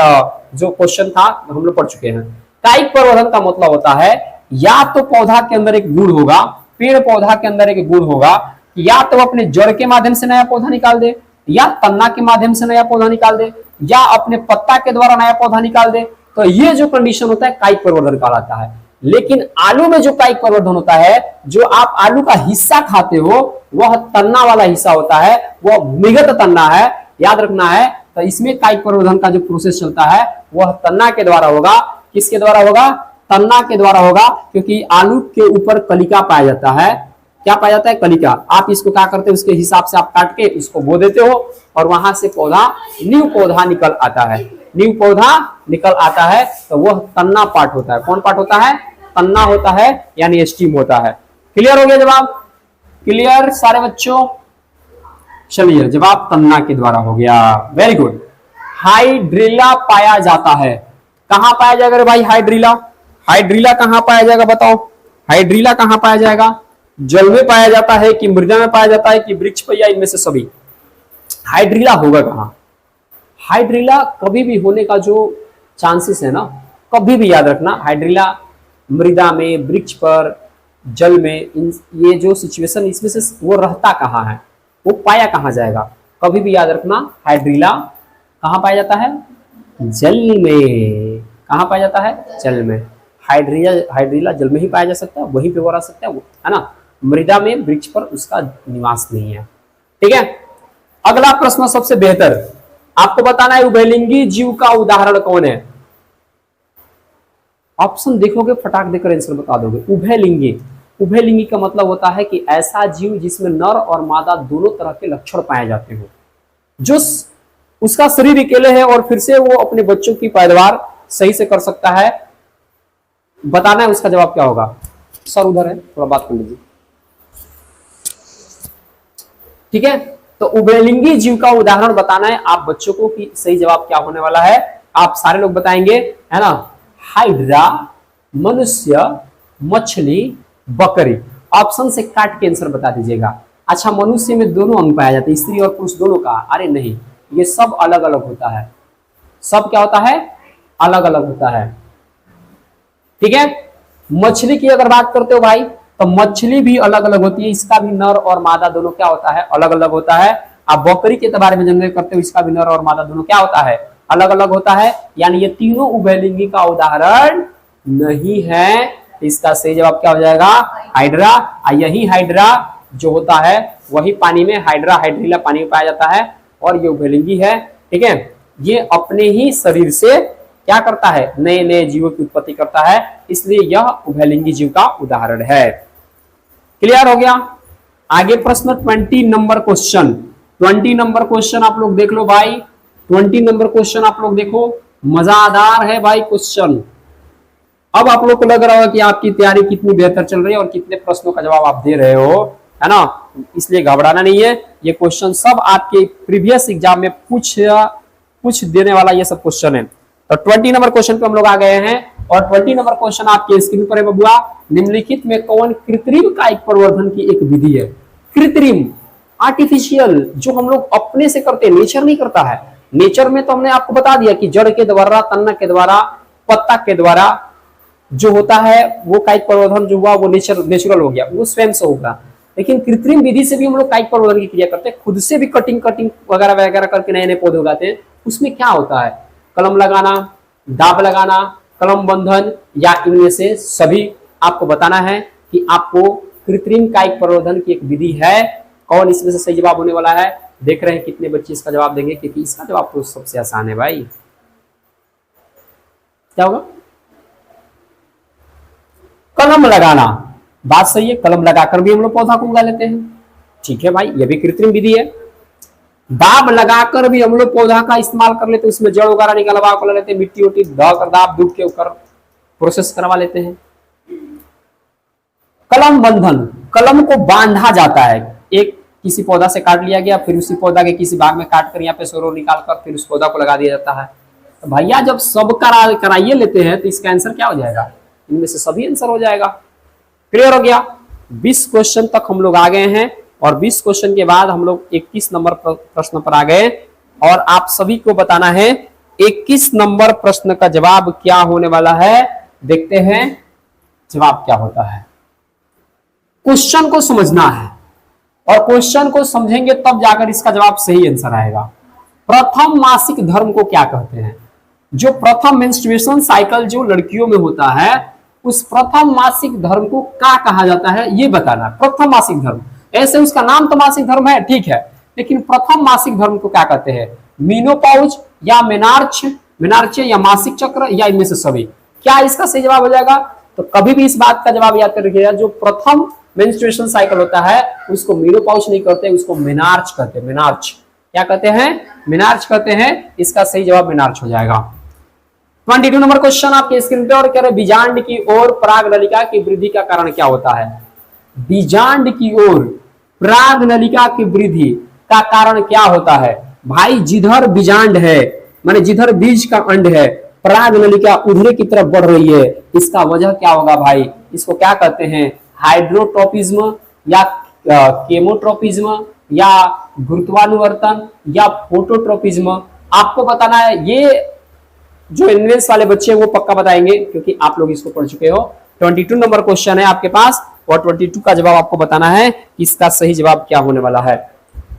जो क्वेश्चन था हम लोग पढ़ चुके हैं। कायिक प्रवर्धन का मतलब होता है, या तो पौधा के अंदर एक गुण होगा, पेड़ पौधा के अंदर एक गुण होगा, या तो अपने जड़ के माध्यम से नया पौधा निकाल दे, या तना के माध्यम से नया पौधा निकाल दे, या अपने पत्ता के द्वारा नया पौधा निकाल दे। तो ये जो कंडीशन होता है कायिक प्रवर्धन कहलाता है। लेकिन आलू में जो कायिक प्रवर्धन होता है, जो आप आलू का हिस्सा खाते हो, वह तना वाला हिस्सा होता है, वह मिगत तना है, याद रखना है। तो इसमें कायिक प्रवर्धन का जो प्रोसेस चलता है, वह तना के द्वारा होगा। किसके द्वारा होगा, तन्ना के द्वारा होगा, क्योंकि आलू के ऊपर कलिका पाया जाता है। क्या पाया जाता है? कलिका। आप इसको क्या करते हो, उसके हिसाब से आप काट के उसको बो देते हो और वहां से पौधा, न्यू पौधा निकल आता है। न्यू पौधा निकल आता है तो वह तन्ना पार्ट होता है। कौन पार्ट होता है? तन्ना होता है, यानी स्टीम होता है। क्लियर हो गया जवाब? क्लियर सारे बच्चों? चलिए, जवाब तन्ना के द्वारा हो गया। Very good. हाइड्रिला पाया जाता है। कहां पाया जाएगा रे भाई हाइड्रिला? हाइड्रिला कहां पाया जाएगा बताओ? हाइड्रिला कहां पाया जाएगा? जल में पाया जाता है कि मृदा में पाया जाता है कि वृक्ष पर, या इनमें से सभी? हाइड्रिला होगा कहां? हाइड्रिला कभी भी होने का जो चांसेस है ना, कभी भी याद रखना, हाइड्रिला मृदा में, वृक्ष पर, जल में, ये जो सिचुएशन इसमें से वो रहता कहाँ है, वो पाया कहाँ जाएगा? कभी भी याद रखना, हाइड्रिला कहाँ पाया जाता है? जल में। कहाँ पाया जाता है? जल में। हाइड्रिला जल में ही पाया जा सकता है, वहीं पे वो रह सकता है ना? मृदा में, वृक्ष पर उसका निवास नहीं है। ठीक है, अगला प्रश्न सबसे बेहतर, आपको बताना है उभयलिंगी जीव का उदाहरण कौन है? ऑप्शन देखोगे फटाक देकर आंसर बता दोगे। उभयलिंगी, उभयलिंगी का मतलब होता है कि ऐसा जीव जिसमें नर और मादा दोनों तरह के लक्षण पाए जाते हो, जो उसका शरीर अकेले है और फिर से वो अपने बच्चों की पैदावार सही से कर सकता है। बताना है उसका जवाब क्या होगा। सर उधर है, थोड़ा बात कर लीजिए। ठीक है, तो उभयलिंगी जीव का उदाहरण बताना है आप बच्चों को कि सही जवाब क्या होने वाला है। आप सारे लोग बताएंगे, है ना? हाइड्रा, मनुष्य, मछली, बकरी। ऑप्शन से काट के आंसर बता दीजिएगा। अच्छा, मनुष्य में दोनों अंग पाया जाते हैं, स्त्री और पुरुष दोनों का? अरे नहीं, ये सब अलग अलग होता है। सब क्या होता है? अलग अलग होता है। ठीक है, मछली की अगर बात करते हो भाई, तो मछली भी अलग अलग होती है, इसका भी नर और मादा दोनों क्या होता है? अलग अलग होता है। आप बकरी के बारे में जानकारी करते हो, इसका भी नर और मादा दोनों क्या होता है? अलग अलग होता है। यानी ये तीनों उभयलिंगी का उदाहरण नहीं है। इसका सही जवाब क्या हो जाएगा? हाइड्रा। यही हाइड्रा जो होता है वही पानी में, हाइड्रा हाइड्रिला पानी में पाया जाता है, और ये उभयलिंगी है। ठीक है, ये अपने ही शरीर से क्या करता है? नए नए जीवों की उत्पत्ति करता है, इसलिए यह उभयलिंगी जीव का उदाहरण है। क्लियर हो गया? आगे प्रश्न 20 नंबर क्वेश्चन। 20 नंबर क्वेश्चन आप लोग देख लो भाई। 20 नंबर क्वेश्चन आप लोग देखो, मजादार है भाई क्वेश्चन। अब आप लोग को लग रहा होगा कि आपकी तैयारी कितनी बेहतर चल रही है और कितने प्रश्नों का जवाब आप दे रहे हो, है ना? इसलिए घबराना नहीं है। ये क्वेश्चन सब आपके प्रीवियस एग्जाम में पूछ देने वाला ये सब क्वेश्चन है। तो 20 नंबर क्वेश्चन पे हम लोग आ गए हैं, और 20 नंबर क्वेश्चन आपके स्क्रीन पर है बबुआ। निम्नलिखित में कौन कृत्रिम कायिक प्रवर्धन की एक विधि है? कृत्रिम, आर्टिफिशियल, जो हम लोग अपने से करते हैं, नेचर नहीं करता है। नेचर में तो हमने आपको बता दिया कि जड़ के द्वारा, तना के द्वारा, पत्ता के द्वारा जो होता है वो कायिक प्रवर्धन जो हुआ वो नेचुरल हो गया, वो स्वयं से होगा। लेकिन कृत्रिम विधि से भी हम लोग कायिक प्रवर्धन की क्रिया करते हैं, खुद से भी कटिंग वगैरह वगैरह करके नए नए पौधे उगाते हैं। उसमें क्या होता है? कलम लगाना, दाब लगाना, कलम बंधन, या इनमें से सभी आपको बताना है कि आपको कृत्रिम कायिक प्रवर्धन की एक विधि है। कौन इसमें से सही जवाब होने वाला है? देख रहे हैं कितने बच्चे इसका जवाब देंगे, क्योंकि इसका जवाब तो सबसे आसान है भाई। क्या होगा? कलम लगाना। बात सही है, कलम लगाकर भी हम लोग पौधा को उगा लेते हैं। ठीक है भाई, यह भी कृत्रिम विधि है। दाब लगाकर भी हम लोग पौधा का इस्तेमाल कर लेते हैं, उसमें जड़ वगैरह निकलवा कर लेते हैं, मिट्टी उट्टी कर दाब दूब के ऊपर प्रोसेस करवा लेते हैं। कलम बंधन, कलम को बांधा जाता है। एक किसी पौधा से काट लिया गया, फिर उसी पौधा के किसी भाग में काट कर यहाँ पे सोरो निकाल कर फिर उस पौधा को लगा दिया जाता है। तो भैया जब सब कराइए लेते हैं तो इसका आंसर क्या हो जाएगा? इनमें से सभी आंसर हो जाएगा। क्लियर हो गया? 20 क्वेश्चन तक हम लोग आ गए हैं, और 20 क्वेश्चन के बाद हम लोग 21 नंबर प्रश्न पर आ गए, और आप सभी को बताना है 21 नंबर प्रश्न का जवाब क्या होने वाला है। देखते हैं जवाब क्या होता है। क्वेश्चन को समझना है, और क्वेश्चन को समझेंगे तब जाकर इसका जवाब सही आंसर आएगा। प्रथम मासिक धर्म को क्या कहते हैं? जो प्रथम मेंस्ट्रुएशन साइकिल जो लड़कियों में होता है, उस प्रथम मासिक धर्म को क्या कहा जाता है ये बताना। प्रथम मासिक धर्म, ऐसे उसका नाम तो मासिक धर्म है, ठीक है, लेकिन प्रथम मासिक धर्म को क्या कहते हैं? मीनोपॉज या मेनार्च या मासिक चक्र, या इनमें से सभी? क्या इसका सही जवाब हो जाएगा? तो कभी भी इस बात का जवाब याद कर रखिएगा, जो प्रथम मेंस्ट्रुएशन साइकिल होता है उसको मेनोपॉज नहीं करते, उसको मेनार्च कहते हैं। मेनार्च क्या कहते हैं? मेनार्च कहते हैं। इसका सही जवाब मेनार्च हो जाएगा। 22 नंबर क्वेश्चन आपके स्क्रीन पे और कह रहे बीजांड की ओर परागनलिका की वृद्धि का कारण क्या होता है? बीजांड की ओर परागनलिका की वृद्धि का कारण क्या होता है? भाई जिधर बीजांड है माने जिधर बीज का अंड है, परागनलिका उधर की तरफ बढ़ रही है, इसका वजह क्या होगा भाई? इसको क्या कहते हैं? हाइड्रोट्रोपिज्म या केमोट्रोपिज्म या गुरुत्वानुवर्तन या फोटोट्रोपिज्म। आपको बताना है। ये जो इन्वेंस वाले बच्चे हैं वो पक्का बताएंगे क्योंकि आप लोग इसको पढ़ चुके हो। 22 नंबर क्वेश्चन है आपके पास और 22 का जवाब आपको बताना है कि इसका सही जवाब क्या होने वाला है।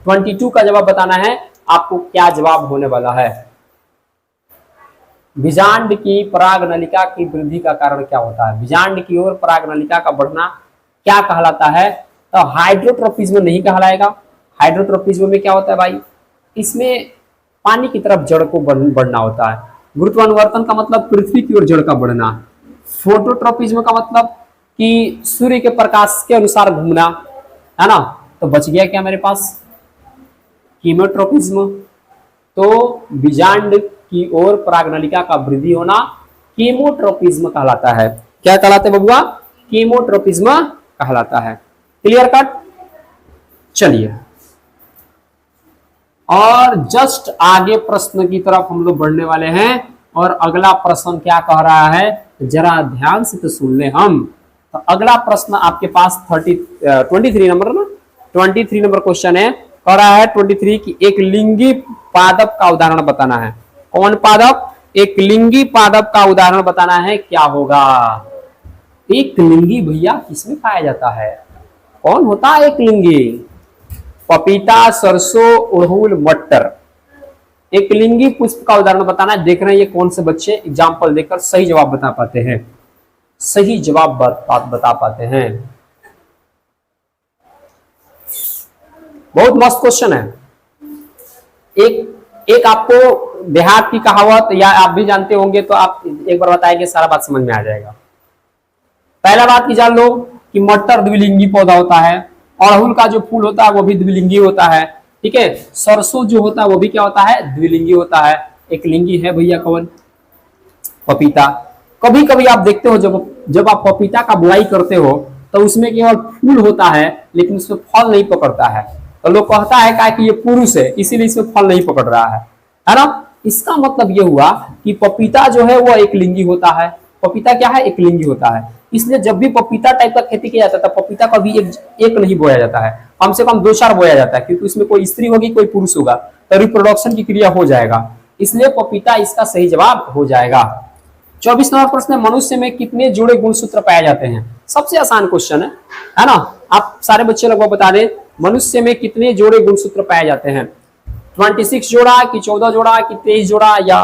22 का जवाब बताना है आपको क्या जवाब होने वाला है। बीजांड की परागनलिका की वृद्धि का कारण क्या होता है? बीजांड की ओर परागनलिका का बढ़ना क्या कहलाता है? तो हाइड्रोट्रोपिज्म नहीं कहलाएगा। हाइड्रोट्रोपिज्म में क्या होता है भाई? इसमें पानी की तरफ जड़ को बढ़ना होता है। गुरुत्वानुवर्तन का मतलब पृथ्वी की ओर जड़ का बढ़ना। फोटोट्रोपिज्म का मतलब कि सूर्य के प्रकाश के अनुसार घूमना, है ना। तो बच गया क्या मेरे पास? कीमोट्रोपिज्म। तो बीजांड की ओर परागनलिका का वृद्धि होना कीमोट्रोपिज्म कहलाता है। क्या कहलाता है बबुआ? कीमोट्रोपिज्म कहलाता है। Clear cut? चलिए और जस्ट आगे प्रश्न की तरफ हम लोग बढ़ने वाले हैं और अगला प्रश्न क्या कह रहा है जरा ध्यान से तो सुन ले हम। तो अगला प्रश्न आपके पास 23 नंबर ना 23 नंबर क्वेश्चन है। कह रहा है 23 की एक लिंगी पादप का उदाहरण बताना है। कौन पादप? एक लिंगी पादप का उदाहरण बताना है। क्या होगा? एक लिंगी भैया किसमें पाया जाता है? कौन होता है एक लिंगी? पपीता, सरसों, उड़हुल, मटर। एक लिंगी पुष्प का उदाहरण बताना है। देख रहे हैं ये कौन से बच्चे एग्जाम्पल देकर सही जवाब बता पाते हैं, सही जवाब बता पाते हैं। बहुत मस्त क्वेश्चन है। एक आपको देहात की कहावत या आप भी जानते होंगे तो आप एक बार बताएंगे सारा बात समझ में आ जाएगा। पहला बात की जान लो कि मटर द्विलिंगी पौधा होता है। अड़हुल का जो फूल होता है वो भी द्विलिंगी होता है। ठीक है। सरसों जो होता है वो भी क्या होता है? द्विलिंगी होता है। एक लिंगी है भैया कौन? पपीता। कभी कभी आप देखते हो जब आप पपीता का बुआई करते हो तो उसमें केवल फूल होता है लेकिन उसमें फल नहीं पकड़ता है। तो लोग कहता है क्या कि ये पुरुष है इसीलिए इसमें फल नहीं पकड़ रहा है ना। इसका मतलब ये हुआ कि पपीता जो है वो एक लिंगी होता है। पपीता क्या है? एक लिंगी होता है। इसलिए जब भी पपीता टाइप का खेती किया जाता है तो पपीता का भी एक नहीं बोया जाता है, कम से कम 2-4 बोया जाता है क्योंकि उसमें कोई स्त्री होगी कोई पुरुष होगा तो रिप्रोडक्शन की क्रिया हो जाएगा। इसलिए पपीता इसका सही जवाब हो जाएगा। 24 नंबर प्रश्न है मनुष्य में कितने जोड़े गुणसूत्र पाए जाते हैं? सबसे आसान क्वेश्चन है ना। आप सारे बच्चे लोग बता दें मनुष्य में कितने जोड़े गुणसूत्र पाए जाते हैं? 26 जोड़ा कि 14 जोड़ा कि 23 जोड़ा या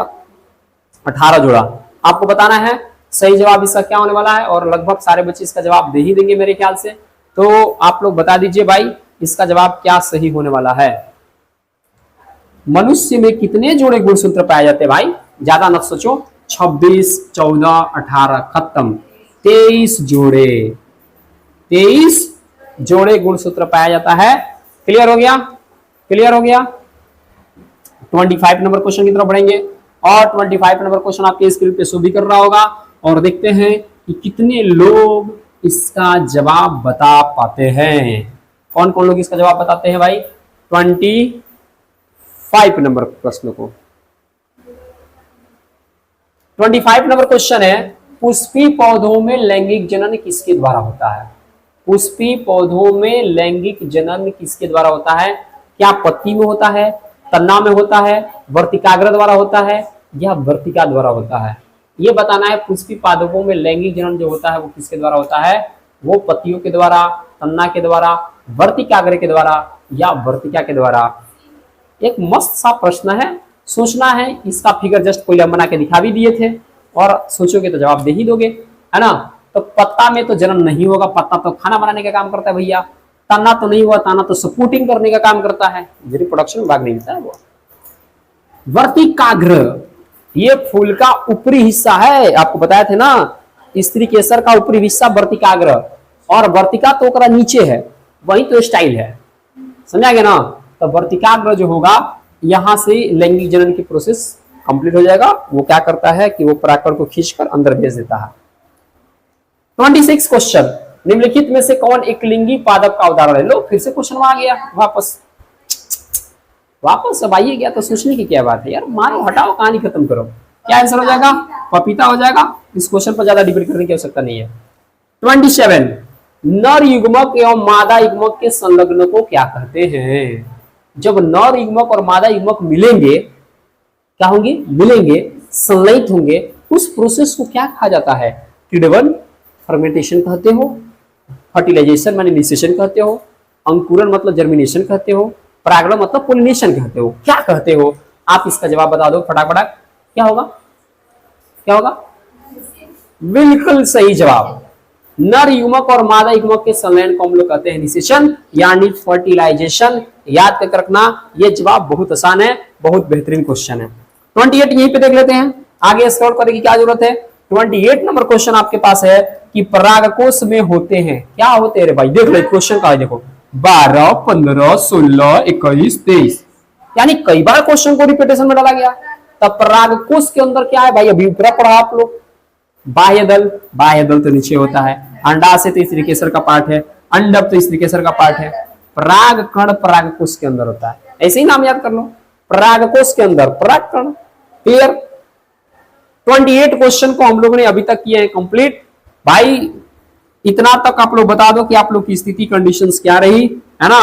18 जोड़ा? आपको बताना है। सही जवाब इसका क्या होने वाला है और लगभग सारे बच्चे इसका जवाब दे ही देंगे मेरे ख्याल से। तो आप लोग बता दीजिए भाई इसका जवाब क्या सही होने वाला है। मनुष्य में कितने जोड़े गुणसूत्र पाए जाते हैं भाई? ज्यादा मत सोचो। 26, 14, 18 खत्म। 23 जोड़े, 23 जोड़े गुणसूत्र पाया जाता है। क्लियर हो गया? क्लियर हो गया। 25 नंबर क्वेश्चन की तरफ बढ़ेंगे और 25 नंबर क्वेश्चन आपके स्क्रीन पे शो भी कर रहा होगा और देखते हैं कि कितने लोग इसका जवाब बता पाते हैं। कौन कौन लोग इसका जवाब बताते हैं भाई 25 नंबर प्रश्न को? 25 नंबर क्वेश्चन है पुष्पी पौधों में लैंगिक जनन किसके द्वारा होता है? पुष्पी पौधों में लैंगिक जनन किसके द्वारा होता है? क्या पत्ती में होता है, तना में होता है, वर्तिकाग्र द्वारा होता है या वर्तिका द्वारा होता है? ये बताना है। पुष्पी पादपों में लैंगिक जनन जो होता है वो किसके द्वारा होता है? वो पत्तियों के द्वारा, तना के द्वारा, वर्तिकाग्र के द्वारा या वर्तिका के द्वारा? एक मस्त सा प्रश्न है, सोचना है। इसका फिगर जस्ट कोई बना के दिखा भी दिए थे और सोचोगे तो जवाब दे ही दोगे, है ना। तो पत्ता में तो जनन नहीं होगा, पत्ता तो खाना बनाने का काम करता है भैया। तना तो नहीं हुआ, तना तो सपोर्टिंग करने का काम करता है, रिप्रोडक्शन विभाग नहीं मिलता है वो। वर्तिकाग्र, ये फूल का ऊपरी हिस्सा है, आपको बताया थे ना, स्त्री केसर का ऊपरी हिस्सा वर्तिकाग्र, और वर्तिका तो ओकरा नीचे है, वही तो स्टाइल है, समझा गया ना। तो वर्तिकाग्र जो होगा यहां से लैंगिक जनन की प्रोसेस कंप्लीट हो जाएगा। वो क्या करता है कि वो परागकण को खींचकर अंदर भेज देता है। 26 क्वेश्चन, निम्नलिखित में से कौन एक लिंगी पादप का उदाहरण है। लो फिर से क्वेश्चन आ गया वापस अब आइए गया तो सोचने की क्या बात है यार, मारो हटाओ कहानी खत्म करो। क्या आंसर हो जाएगा, पपीता हो जाएगा। इस क्वेश्चन पर ज्यादा डिबेट करने की आवश्यकता नहीं है। 27, नर युग्मक एवं मादा युग्मक के संलग्न को क्या कहते हैं। जब नर युग्मक और मादा युग्मक मिलेंगे, क्या होंगे, मिलेंगे, संलयित होंगे, उस प्रोसेस को क्या कहा जाता है। किण्वन फर्मेंटेशन कहते हो, फर्टिलाइजेशन माने निषेचन कहते हो, अंकुरन मतलब जर्मिनेशन कहते हो, परागण मतलब पोलिनेशन कहते हो, क्या कहते हो। आप इसका जवाब बता दो फटाफट, क्या होगा, क्या होगा, बिल्कुल सही जवाब। नर युग्मक और मादा युग्मक के संलयन को हम लोग कहते हैं निषेचन यानी फर्टिलाइजेशन। याद करके रखना, ये जवाब बहुत आसान है, बहुत बेहतरीन क्वेश्चन है। 28 यहीं पे देख लेते हैं, आगे स्क्रॉल करने की क्या जरूरत है। 28 नंबर क्वेश्चन आपके पास है कि परागकोश में होते हैं, क्या होते हैं रे भाई, देख लो क्वेश्चन का है, देखो 12, 15, 16, 21, 23, यानी कई बार क्वेश्चन को रिपीटेशन में डाला गया। तब परागकोश के अंदर क्या है भाई, अभी ऊपर पढ़ा आप लोग, बाह्य दल तो नीचे होता है, अंडाशय तो स्त्री केसर का पार्ट है, अंडप तो स्त्री केसर का पार्ट है, परागकण परागकोश के अंदर होता है। ऐसे ही नाम याद कर लो, परागकोश के अंदर परागकण। क्लियर। 28 क्वेश्चन को हम लोगों ने अभी तक किए हैं कंप्लीट। भाई इतना तक आप लोग बता दो कि आप लोग की स्थिति कंडीशंस क्या रही है ना।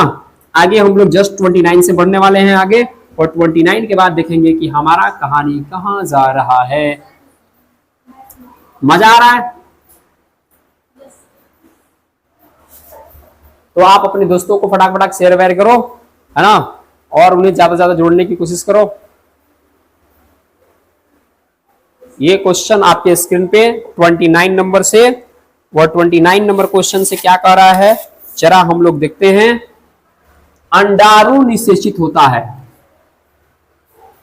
आगे हम लोग जस्ट 29 से बढ़ने वाले हैं आगे, और 29 के बाद देखेंगे कि हमारा कहानी कहां जा रहा है। मजा आ रहा है तो आप अपने दोस्तों को फटाफट शेयर वेयर करो, है ना, और उन्हें ज्यादा से ज्यादा जोड़ने की कोशिश करो। ये क्वेश्चन आपके स्क्रीन पे 29 नंबर से, वो 29 नंबर क्वेश्चन से क्या कह रहा है जरा हम लोग देखते हैं। अंडाणु निषेचित होता है,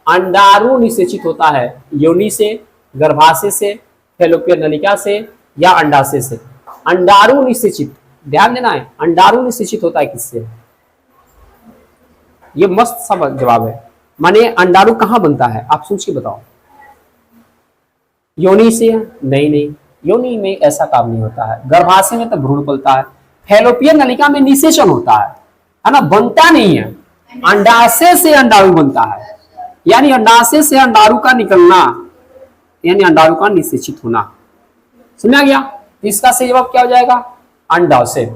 अंडाणु निषेचित होता है योनि से, गर्भाशय से, फैलोपियन नलिका से या अंडाशय से। अंडाणु निषेचित, ध्यान देना है, अंडाणु निषेचित होता है किससे। ये मस्त सा जवाब है, माने अंडाणु कहां बनता है आप सोच के बताओ। योनि से, नहीं, योनि में ऐसा काम नहीं होता है। गर्भाशय में तो भ्रूण पलता है, फैलोपियन नलिका में निषेचन होता है ना, बनता नहीं है। अंडाशय से अंडाणु बनता है, यानी अंडाशय से अंडाणु का निकलना, यानी अंडाणु का निषेचित होना। समझा गया। तो इसका सही जवाब क्या हो जाएगा, अंडाशय।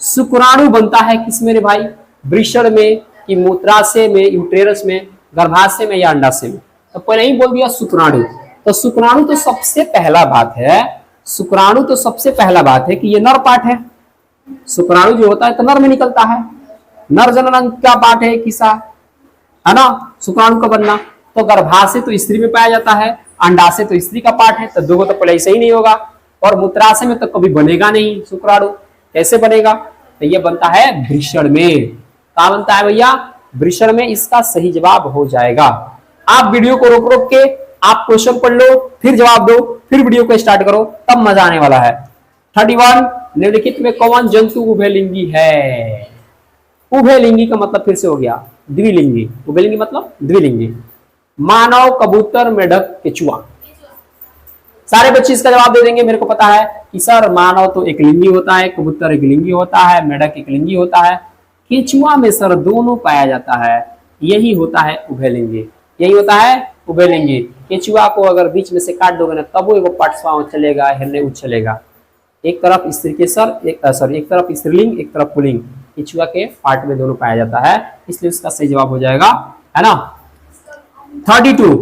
शुक्राणु बनता है किस में रे भाई, वृषण में कि मूत्राशय में, यूटेरस में, गर्भाशय में या अंडाशय में। तो पहले ही बोल दिया शुक्राणु। तो शुक्राणु तो सबसे पहला बात है, शुक्राणु तो सबसे पहला बात है कि ये नर पार्ट है। शुक्राणु जो होता है तो नर में निकलता है, नर जनन का पार्ट है किसा, है ना, शुक्राणु का बनना। तो गर्भाशय तो स्त्री में पाया जाता है, अंडाशय तो स्त्री का पार्ट है, तो दो तो पहले सही नहीं होगा। और मूत्राशय में तो कभी बनेगा नहीं शुक्राणु, कैसे बनेगा, तो ये बनता है वृषण में। क्या बनता है भैया, वृषण में। इसका सही जवाब हो जाएगा। आप वीडियो को रोक रोक के आप क्वेश्चन पढ़ लो, फिर जवाब दो, फिर वीडियो को स्टार्ट करो, तब मजा आने वाला है। 31, निम्नलिखित में कौन जंतु उभयलिंगी है। उभयलिंगी का मतलब फिर से हो गया द्विलिंगी, उभयलिंगी मतलब द्विलिंगी। मानव, कबूतर, मेढक, केचुआ। सारे बच्चे इसका जवाब दे देंगे, मेरे को पता है कि सर मानव तो एक लिंगी होता है, कबूतर एक लिंगी होता है, मेढक एक लिंगी होता है, केचुआ में सर दोनों पाया जाता है, यही होता है उभयलिंगी, यही होता है उभयलिंगी। केचुआ को अगर बीच में से काट दोगे ना तब वो पटवा चलेगा, हिरने उछलेगा। एक तरफ स्त्री केसर, एक तरफ स्त्रीलिंग, एक तरफ पुल्लिंग, केचुआ के पार्ट में दोनों पाया जाता है, इसलिए उसका सही जवाब हो जाएगा, है ना। 32,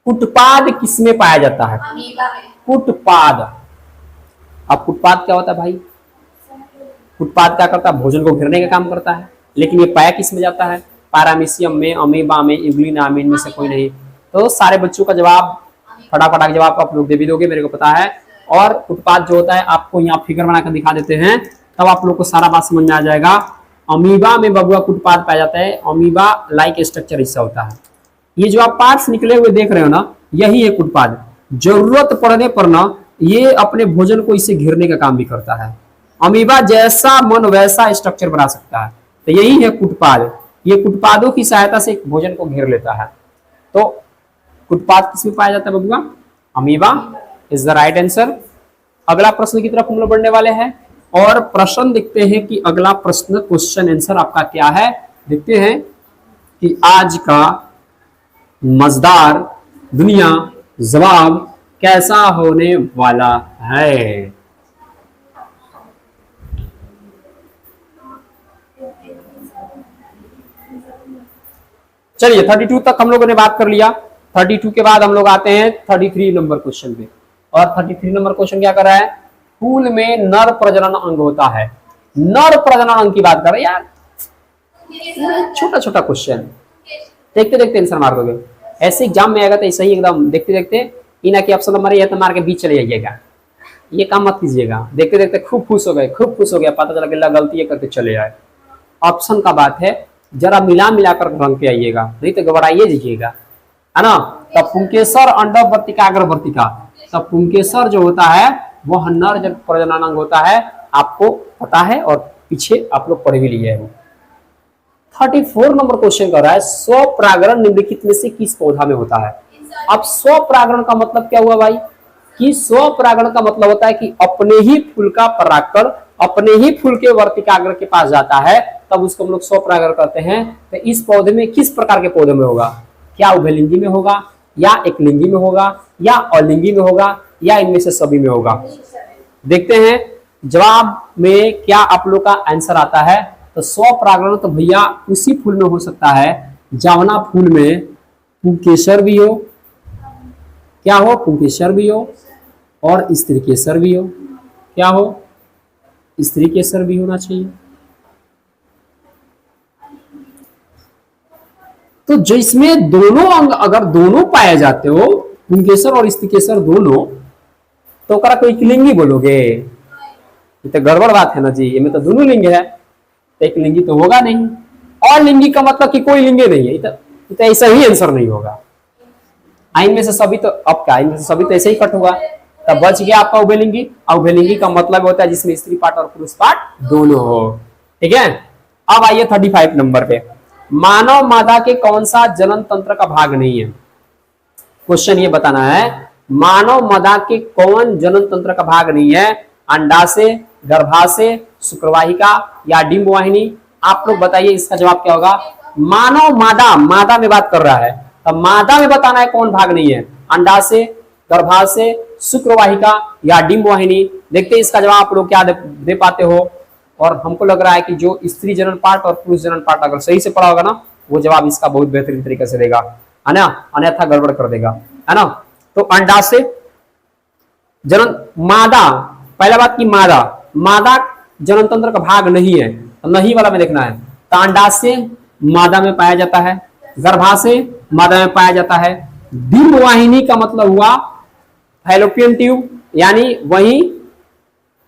कुटपाद किसमें पाया जाता है, कुटपाद। अब कुटपाद क्या होता है भाई, कुटपाद क्या करता है, भोजन को घेरने का काम करता है, लेकिन ये पाया किस में जाता है, पैरामीशियम में, अमीबा में, इग्लिना में, इनमें से कोई नहीं। तो सारे बच्चों का जवाब फटाफट जवाब आप लोग दे भी दोगे, मेरे को पता है। और उत्पाद जो होता है आपको यहाँ फिगर बनाकर दिखा देते हैं, तब आप लोग को सारा बात समझ में आ जाएगा। अमीबा में बबुआ कुटपाद पाया जाता है, अमीबा लाइक स्ट्रक्चर हिस्सा होता है। ये जो आप पार्ट्स निकले हुए देख रहे हो ना, यही एक उत्पाद। जरूरत पड़ने पर ना ये अपने भोजन को इसे घेरने का काम भी करता है। अमीबा जैसा मन वैसा स्ट्रक्चर बना सकता है, तो यही है कुटपाद। ये कुटपादों की सहायता से भोजन को घेर लेता है। तो कुटपाद किसमें पाया जाता है बबुआ? Amoeba is the right answer. अगला प्रश्न की तरफ हम लोग बढ़ने वाले हैं और प्रश्न देखते हैं कि अगला प्रश्न क्वेश्चन आंसर आपका क्या है। देखते हैं कि आज का मजेदार दुनिया जवाब कैसा होने वाला है। चलिए 32 तक हम लोगों ने बात कर लिया। 32 के बाद हम लोग आते हैं 33 नंबर क्वेश्चन पे। और 33 नंबर क्वेश्चन क्या कर रहा है? फूल में नर प्रजनन अंग होता है। नर प्रजनन अंग की बात कर रहे हैं यार, छोटा छोटा क्वेश्चन, देखते देखते आंसर मार दोगे। ऐसे एग्जाम में आएगा तो ऐसा ही एकदम देखते देखते इना के ऑप्शन नंबर ये तो मार के बीच चले जाइएगा। ये काम मत कीजिएगा। देखते देखते खूब खुश हो गए, खूब खुश हो गया, पता चला कि गलती करके चले आए। ऑप्शन का बात है, जरा मिला मिलाकर रंग पे आइएगा, नहीं तो घबराइए जाइएगा, है ना। तब पुंकेसर अंडवर्तिका अग्रवर्तिका, तब पुंकेसर जो होता है वह नर जब प्रजनन अंग होता है, आपको पता है और पीछे आप लोग पढ़ भी लिए हो। 34 नंबर क्वेश्चन कर रहा है, स्वपरागण निम्नलिखित में से किस पौधा में होता है। अब स्वपरागण का मतलब क्या हुआ भाई? कि स्वपरागण का मतलब होता है कि अपने ही फूल का परागकण अपने ही फूल के वर्तिकाग्र के पास जाता है, तब उसको हम लोग स्वपरागण कहते हैं। तो इस पौधे में किस प्रकार के पौधे में होगा? क्या उभयलिंगी में होगा, या एकलिंगी में होगा, या अलिंगी में होगा, या इनमें से सभी में होगा? देखते हैं जवाब में क्या आप लोग का आंसर आता है। तो स्वपरागण तो भैया उसी फूल में हो सकता है जवना फूल में पुंकेसर भी हो, क्या हो? पुंकेसर भी हो और स्त्री केसर भी हो। क्या हो? स्त्री केसर भी होना चाहिए। तो जिसमें दोनों अंग अगर दोनों पाए जाते हो, पुंकेसर और स्त्री केसर दोनों, तो करा कोई लिंगी बोलोगे? ये तो गड़बड़ बात है ना जी, ये में तो दोनों लिंग है, तो एक लिंगी तो होगा नहीं। और लिंगी का मतलब कि कोई लिंगे नहीं है, ये तो ऐसा ही आंसर नहीं होगा। आइन में से सभी तो अब क्या, इनमें से सभी तो ऐसे ही कट होगा, तब बच गया आपका उभयलिंगी। और उभयलिंगी का मतलब होता है जिसमें स्त्री पार्ट और पुरुष पार्ट दोनों हो। ठीक है, अब आइए 35 नंबर पे। मानव मादा के कौन सा जनन तंत्र का भाग नहीं है? क्वेश्चन ये बताना है, मानव मादा के कौन जनन तंत्र का भाग नहीं है? अंडाशय, गर्भाशय, शुक्रवाहिका या डिंबवाहिनी? आप लोग बताइए इसका जवाब क्या होगा। मानव मादा, मादा में बात कर रहा है, तब मादा में बताना है कौन भाग नहीं है, अंडाशय, गर्भाशय, शुक्रवाहिका या डिंबवाहिनी। देखते हैं इसका जवाब आप लोग क्या दे पाते हो। और हमको लग रहा है कि जो स्त्री जनन पार्ट और पुरुष जनन पार्ट अगर सही से पढ़ा होगा ना, वो जवाब इसका बहुत बेहतरीन तरीके से देगा, है ना, अन्यथा गड़बड़ कर देगा, है ना। तो अंडाशय जनन मादा, पहला बात की मादा जनन तंत्र का भाग नहीं है, तो नहीं वाला में देखना है। तो अंडाशय मादा में पाया जाता है, गर्भाशय मादा में पाया जाता है, डिंबवाहिनी का मतलब हुआ फैलोपियन ट्यूब, यानी वही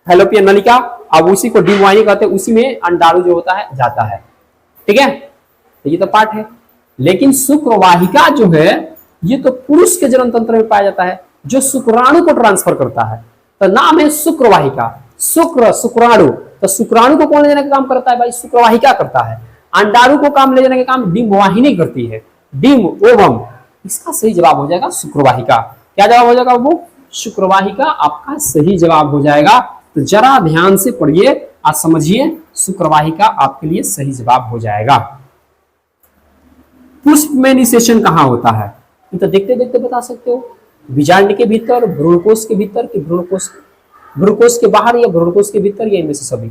फैलोपियन नलिका, अब उसी को डिंबवाहिनी कहते हैं, उसी में अंडाणु जो होता है जाता है। ठीक है, तो ये तो पार्ट है। लेकिन शुक्रवाहिका जो है ये तो पुरुष के जनन तंत्र में पाया जाता है, जो शुक्राणु को ट्रांसफर करता है, तो नाम है शुक्रवाहिका। शुक्राणु, तो शुक्राणु को कौन ले जाने का काम करता है भाई? शुक्रवाहिका करता है। अंडाणु को काम ले जाने का काम डिंबवाहिनी करती है, डिंब ओवम। इसका सही जवाब हो जाएगा शुक्रवाहिका। क्या जवाब हो जाएगा वो? शुक्रवाहिका आपका सही जवाब हो जाएगा। तो जरा ध्यान से पढ़िए और समझिए, शुक्रवाहिका आपके लिए सही जवाब हो जाएगा। पुष्प में निषेचन कहां होता है? तो देखते देखते बता सकते हो, बीजांड के भीतर, भ्रूणकोश के भीतर, कि भ्रूणकोश के बाहर या भ्रूणकोश के भीतर, या इनमें से सभी।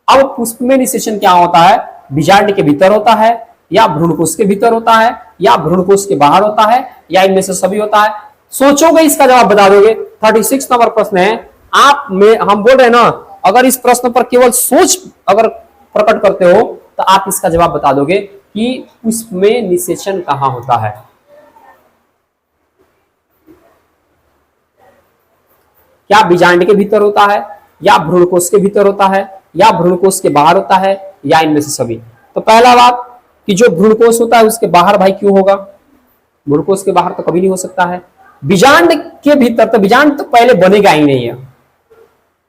अब पुष्प में निषेचन क्या होता है? बीजांड के भीतर होता है, या भ्रूणकोश के भीतर होता है, या भ्रूणकोश के बाहर होता है, या इनमें से सभी होता है? सोचोगे इसका जवाब बता दोगे। 36 नंबर प्रश्न है। आप में हम बोल रहे हैं ना, अगर इस प्रश्न पर केवल सोच अगर प्रकट करते हो तो आप इसका जवाब बता दोगे कि पुष्प में निषेचन कहां होता है। क्या बीजांड के भीतर होता है, या भ्रूणकोश के भीतर होता है, या भ्रूणकोश के बाहर होता है, या इनमें से सभी? तो पहला बात कि जो भ्रूणकोश होता है उसके बाहर भाई क्यों होगा? ग्लूकोज के बाहर तो कभी नहीं हो सकता है। बीजांड के भीतर तो बीजांड तो पहले बनेगा ही नहीं है,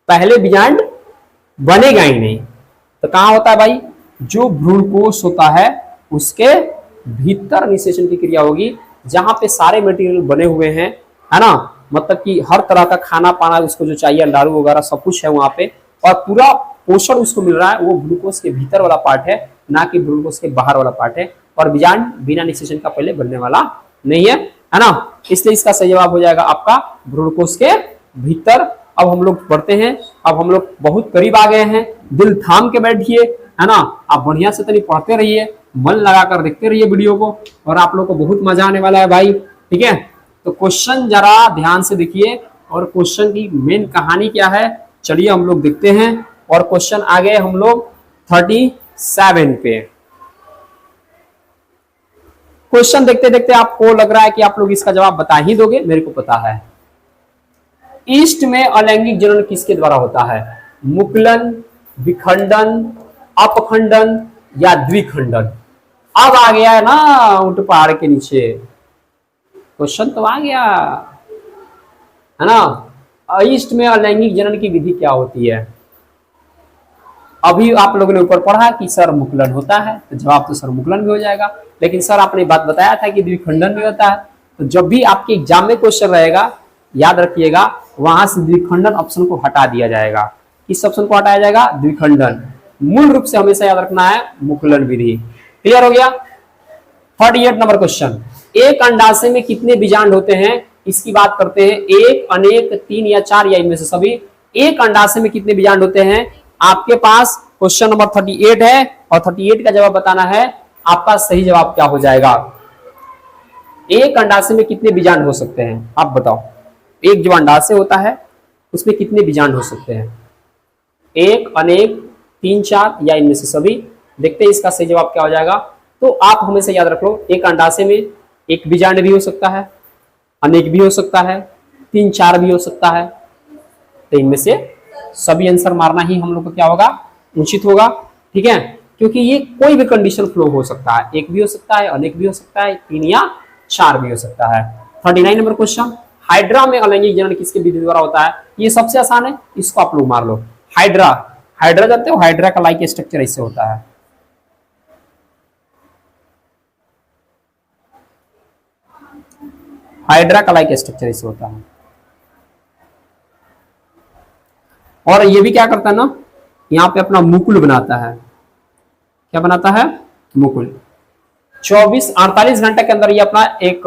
पहले बीजांड बनेगा ही नहीं। तो कहां होता है भाई, जो भ्रूणकोश होता है उसके भीतर निषेचन की क्रिया होगी, जहां पे सारे मटेरियल बने हुए हैं, है ना, मतलब कि हर तरह का खाना पाना उसको जो चाहिए, अंडारू वगैरह सब कुछ है वहां पे, और पूरा पोषण उसको मिल रहा है, वो ग्लूकोज के भीतर वाला पार्ट है, ना कि ग्लूकोज के बाहर वाला पार्ट है। और बीजांड बिना निषेचन का पहले बनने वाला नहीं है ना, इसलिए इसका सही जवाब हो जाएगा आपका भ्रूणकोश के भीतर। अब हम लोग पढ़ते हैं, अब हम लोग बहुत करीब आ गए हैं, दिल थाम के बैठिए, है ना, आप बढ़िया से तनी पढ़ते रहिए, मन लगाकर देखते रहिए वीडियो को, और आप लोग को बहुत मजा आने वाला है भाई, ठीक है। तो क्वेश्चन जरा ध्यान से देखिए, और क्वेश्चन की मेन कहानी क्या है, चलिए हम लोग देखते हैं। और क्वेश्चन आ गए हम लोग 37 पे। क्वेश्चन देखते देखते आपको लग रहा है कि आप लोग इसका जवाब बता ही दोगे, मेरे को पता है। ईस्ट में अलैंगिक जनन किसके द्वारा होता है, मुकुलन, विखंडन, अपखंडन या द्विखंडन। अब आ गया है ना ऊंट पहाड़ के नीचे, क्वेश्चन तो आ गया है ना। ईस्ट में अलैंगिक जनन की विधि क्या होती है। अभी आप लोगों ने ऊपर पढ़ा कि सर मुकुलन होता है, तो जवाब तो सर मुकुलन भी हो जाएगा, लेकिन सर आपने बात बताया था कि द्विखंडन भी होता है। तो जब भी आपके एग्जाम में क्वेश्चन रहेगा, याद रखिएगा, वहां से द्विखंडन ऑप्शन को हटा दिया जाएगा। किस ऑप्शन को हटाया जाएगा, द्विखंडन। मूल रूप से हमेशा याद रखना है मुकुलन विधि। क्लियर हो गया। 38 नंबर क्वेश्चन, एक अंडाशय में कितने बीजांड होते हैं, इसकी बात करते हैं। एक, अनेक, 3 या 4 या इनमें से सभी। एक अंडाशय में कितने बीजांड होते हैं, आपके पास क्वेश्चन नंबर 38 है, और 38 का जवाब बताना है। आपका सही जवाब क्या हो जाएगा, एक अंडाशय में कितने बीजांड हो सकते हैं, आप बताओ। एक जो अंडाशय होता है उसमें कितने बीजांड हो सकते हैं, एक, अनेक, 3, 4 या इनमें से सभी। देखते हैं इसका सही जवाब क्या हो जाएगा। तो आप हमेशा याद रख लो, एक अंडाशय में एक बीजांड भी हो सकता है, अनेक भी हो सकता है, 3, 4 भी हो सकता है। तो इनमें से सभी आंसर मारना ही हम लोग को क्या होगा, उचित होगा, ठीक है। क्योंकि ये कोई भी कंडीशन फ्लो हो सकता है, एक भी हो सकता है, अनेक भी हो सकता है, 3 या 4 भी हो सकता है। 39 नंबर क्वेश्चन, हाइड्रा में अलैंगिक जनन किसके विधि द्वारा होता है। ये सबसे आसान है, इसको आप लोग मार लो। हाइड्रा, हाइड्रा जानते हो, हाइड्रा का लाइक स्ट्रक्चर ऐसे होता है। हाइड्रा का लाइक स्ट्रक्चर ऐसे होता है, और ये भी क्या करता है ना, यहाँ पे अपना मुकुल बनाता है। क्या बनाता है, मुकुल। 48 घंटे के अंदर ये अपना एक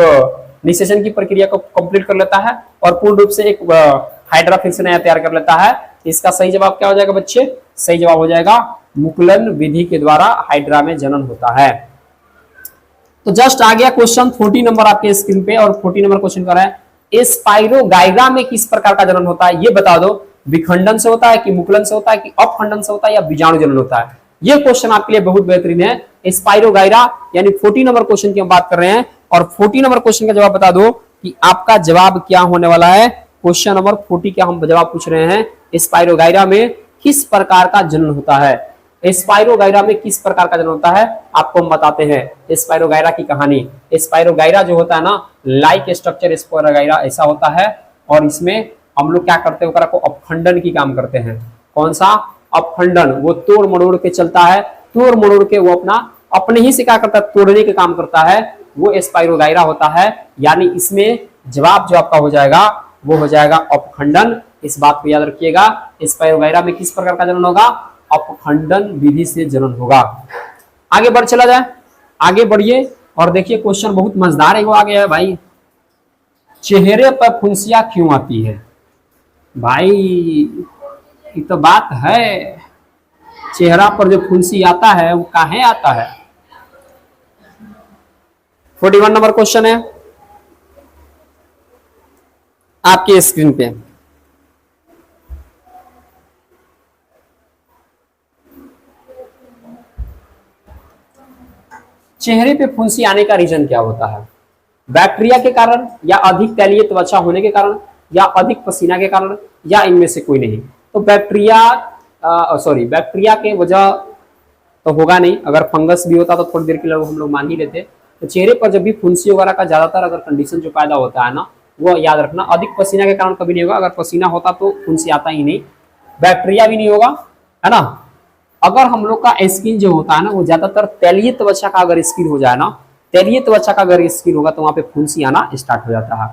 निषेचन की प्रक्रिया को कंप्लीट कर लेता है, और पूर्ण रूप से एक हाइड्रा फिर से नया तैयार कर लेता है। इसका सही जवाब क्या हो जाएगा बच्चे, सही जवाब हो जाएगा मुकुलन विधि के द्वारा हाइड्रा में जनन होता है। तो जस्ट आ गया क्वेश्चन 40 नंबर आपके स्क्रीन पे, और 40 नंबर क्वेश्चन कर रहा है, स्पाइरोगाइरा में किस प्रकार का जनन होता है, ये बता दो। विखंडन से होता है कि मुकुलन से होता है कि अपखंडन से होता है या बीजाणु जनन होता है। ये क्वेश्चन आपके लिए बहुत बेहतरीन है। स्पाइरोगाइरा यानी 40 नंबर क्वेश्चन की हम बात कर रहे हैं, और 40 नंबर क्वेश्चन का जवाब बता दो कि आपका जवाब क्या होने वाला है। क्वेश्चन नंबर 40 का हम जवाब पूछ रहे हैं, स्पाइरोगाइरा में किस प्रकार का जनन होता है। स्पाइरोगाइरा में किस प्रकार का जनन होता है, आपको हम बताते हैं स्पाइरोगाइरा की कहानी। स्पाइरोगाइरा जो होता है ना, लाइक स्ट्रक्चर स्पाइरोगाइरा ऐसा होता है, और इसमें हम लोग क्या करते हैं, को अपखंडन की काम करते हैं। कौन सा अपखंडन, वो तोड़ मड़ोड़ के चलता है, तोड़ मड़ोड़ के वो अपने ही से क्या करता है, तोड़ने के काम करता है, वो स्पाइरोगाइरा होता है। यानी इसमें जवाब जो आपका हो जाएगा वो हो जाएगा अपखंडन। इस बात को याद रखिएगा, स्पाइरोगाइरा में किस प्रकार का जनन होगा, अपखंडन विधि से जनन होगा। आगे बढ़ चला जाए, आगे बढ़िए और देखिए क्वेश्चन बहुत मजेदार है, वो आ गया है भाई, चेहरे पर फुंसियां क्यों आती है। भाई ये तो बात है, चेहरा पर जो फुंसी आता है वो काहे आता है। 41 नंबर क्वेश्चन है आपके स्क्रीन पे। चेहरे पे फुंसी आने का रीजन क्या होता है, बैक्टीरिया के कारण, या अधिक तैलीय त्वचा होने के कारण, या अधिक पसीना के कारण, या इनमें से कोई नहीं। तो बैक्टीरिया के वजह तो होगा नहीं, अगर फंगस भी होता तो थोड़ी देर के लिए हम लोग मान ही लेते, तो चेहरे पर जब भी फुंसी वगैरह का ज्यादातर अगर कंडीशन जो पैदा होता है ना, वो याद रखना अधिक पसीना के कारण कभी नहीं होगा। अगर पसीना होता तो फुंसी आता ही नहीं, बैक्टीरिया भी नहीं होगा, है ना। अगर हम लोग का स्किन जो होता है ना, वो ज्यादातर तैलीय त्वचा का अगर स्किन हो जाए ना, तैलीय त्वचा का अगर स्किन होगा तो वहां पे फुंसी आना स्टार्ट हो जाता है।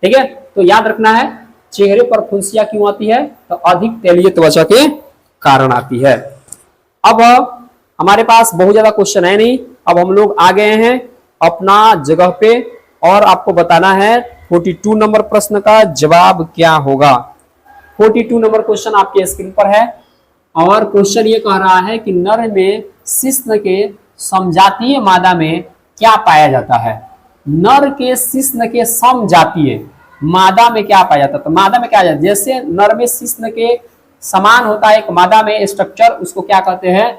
ठीक है, तो याद रखना है चेहरे पर फुंसियां क्यों आती है, तो अधिक तैलीय त्वचा के कारण आती है। अब हमारे पास बहुत ज्यादा क्वेश्चन है नहीं, अब हम लोग आ गए हैं अपना जगह पे और आपको बताना है 42 नंबर प्रश्न का जवाब क्या होगा। 42 नंबर क्वेश्चन आपके स्क्रीन पर है और क्वेश्चन ये कह रहा है कि नर में शिश्न के समजातीय मादा में क्या पाया जाता है। नर के शिश्न के समजातीय मादा में क्या पाया जाता है, तो मादा में क्या आ जाता है, जैसे नर में शिश्न के समान होता है एक मादा में स्ट्रक्चर, उसको क्या कहते हैं,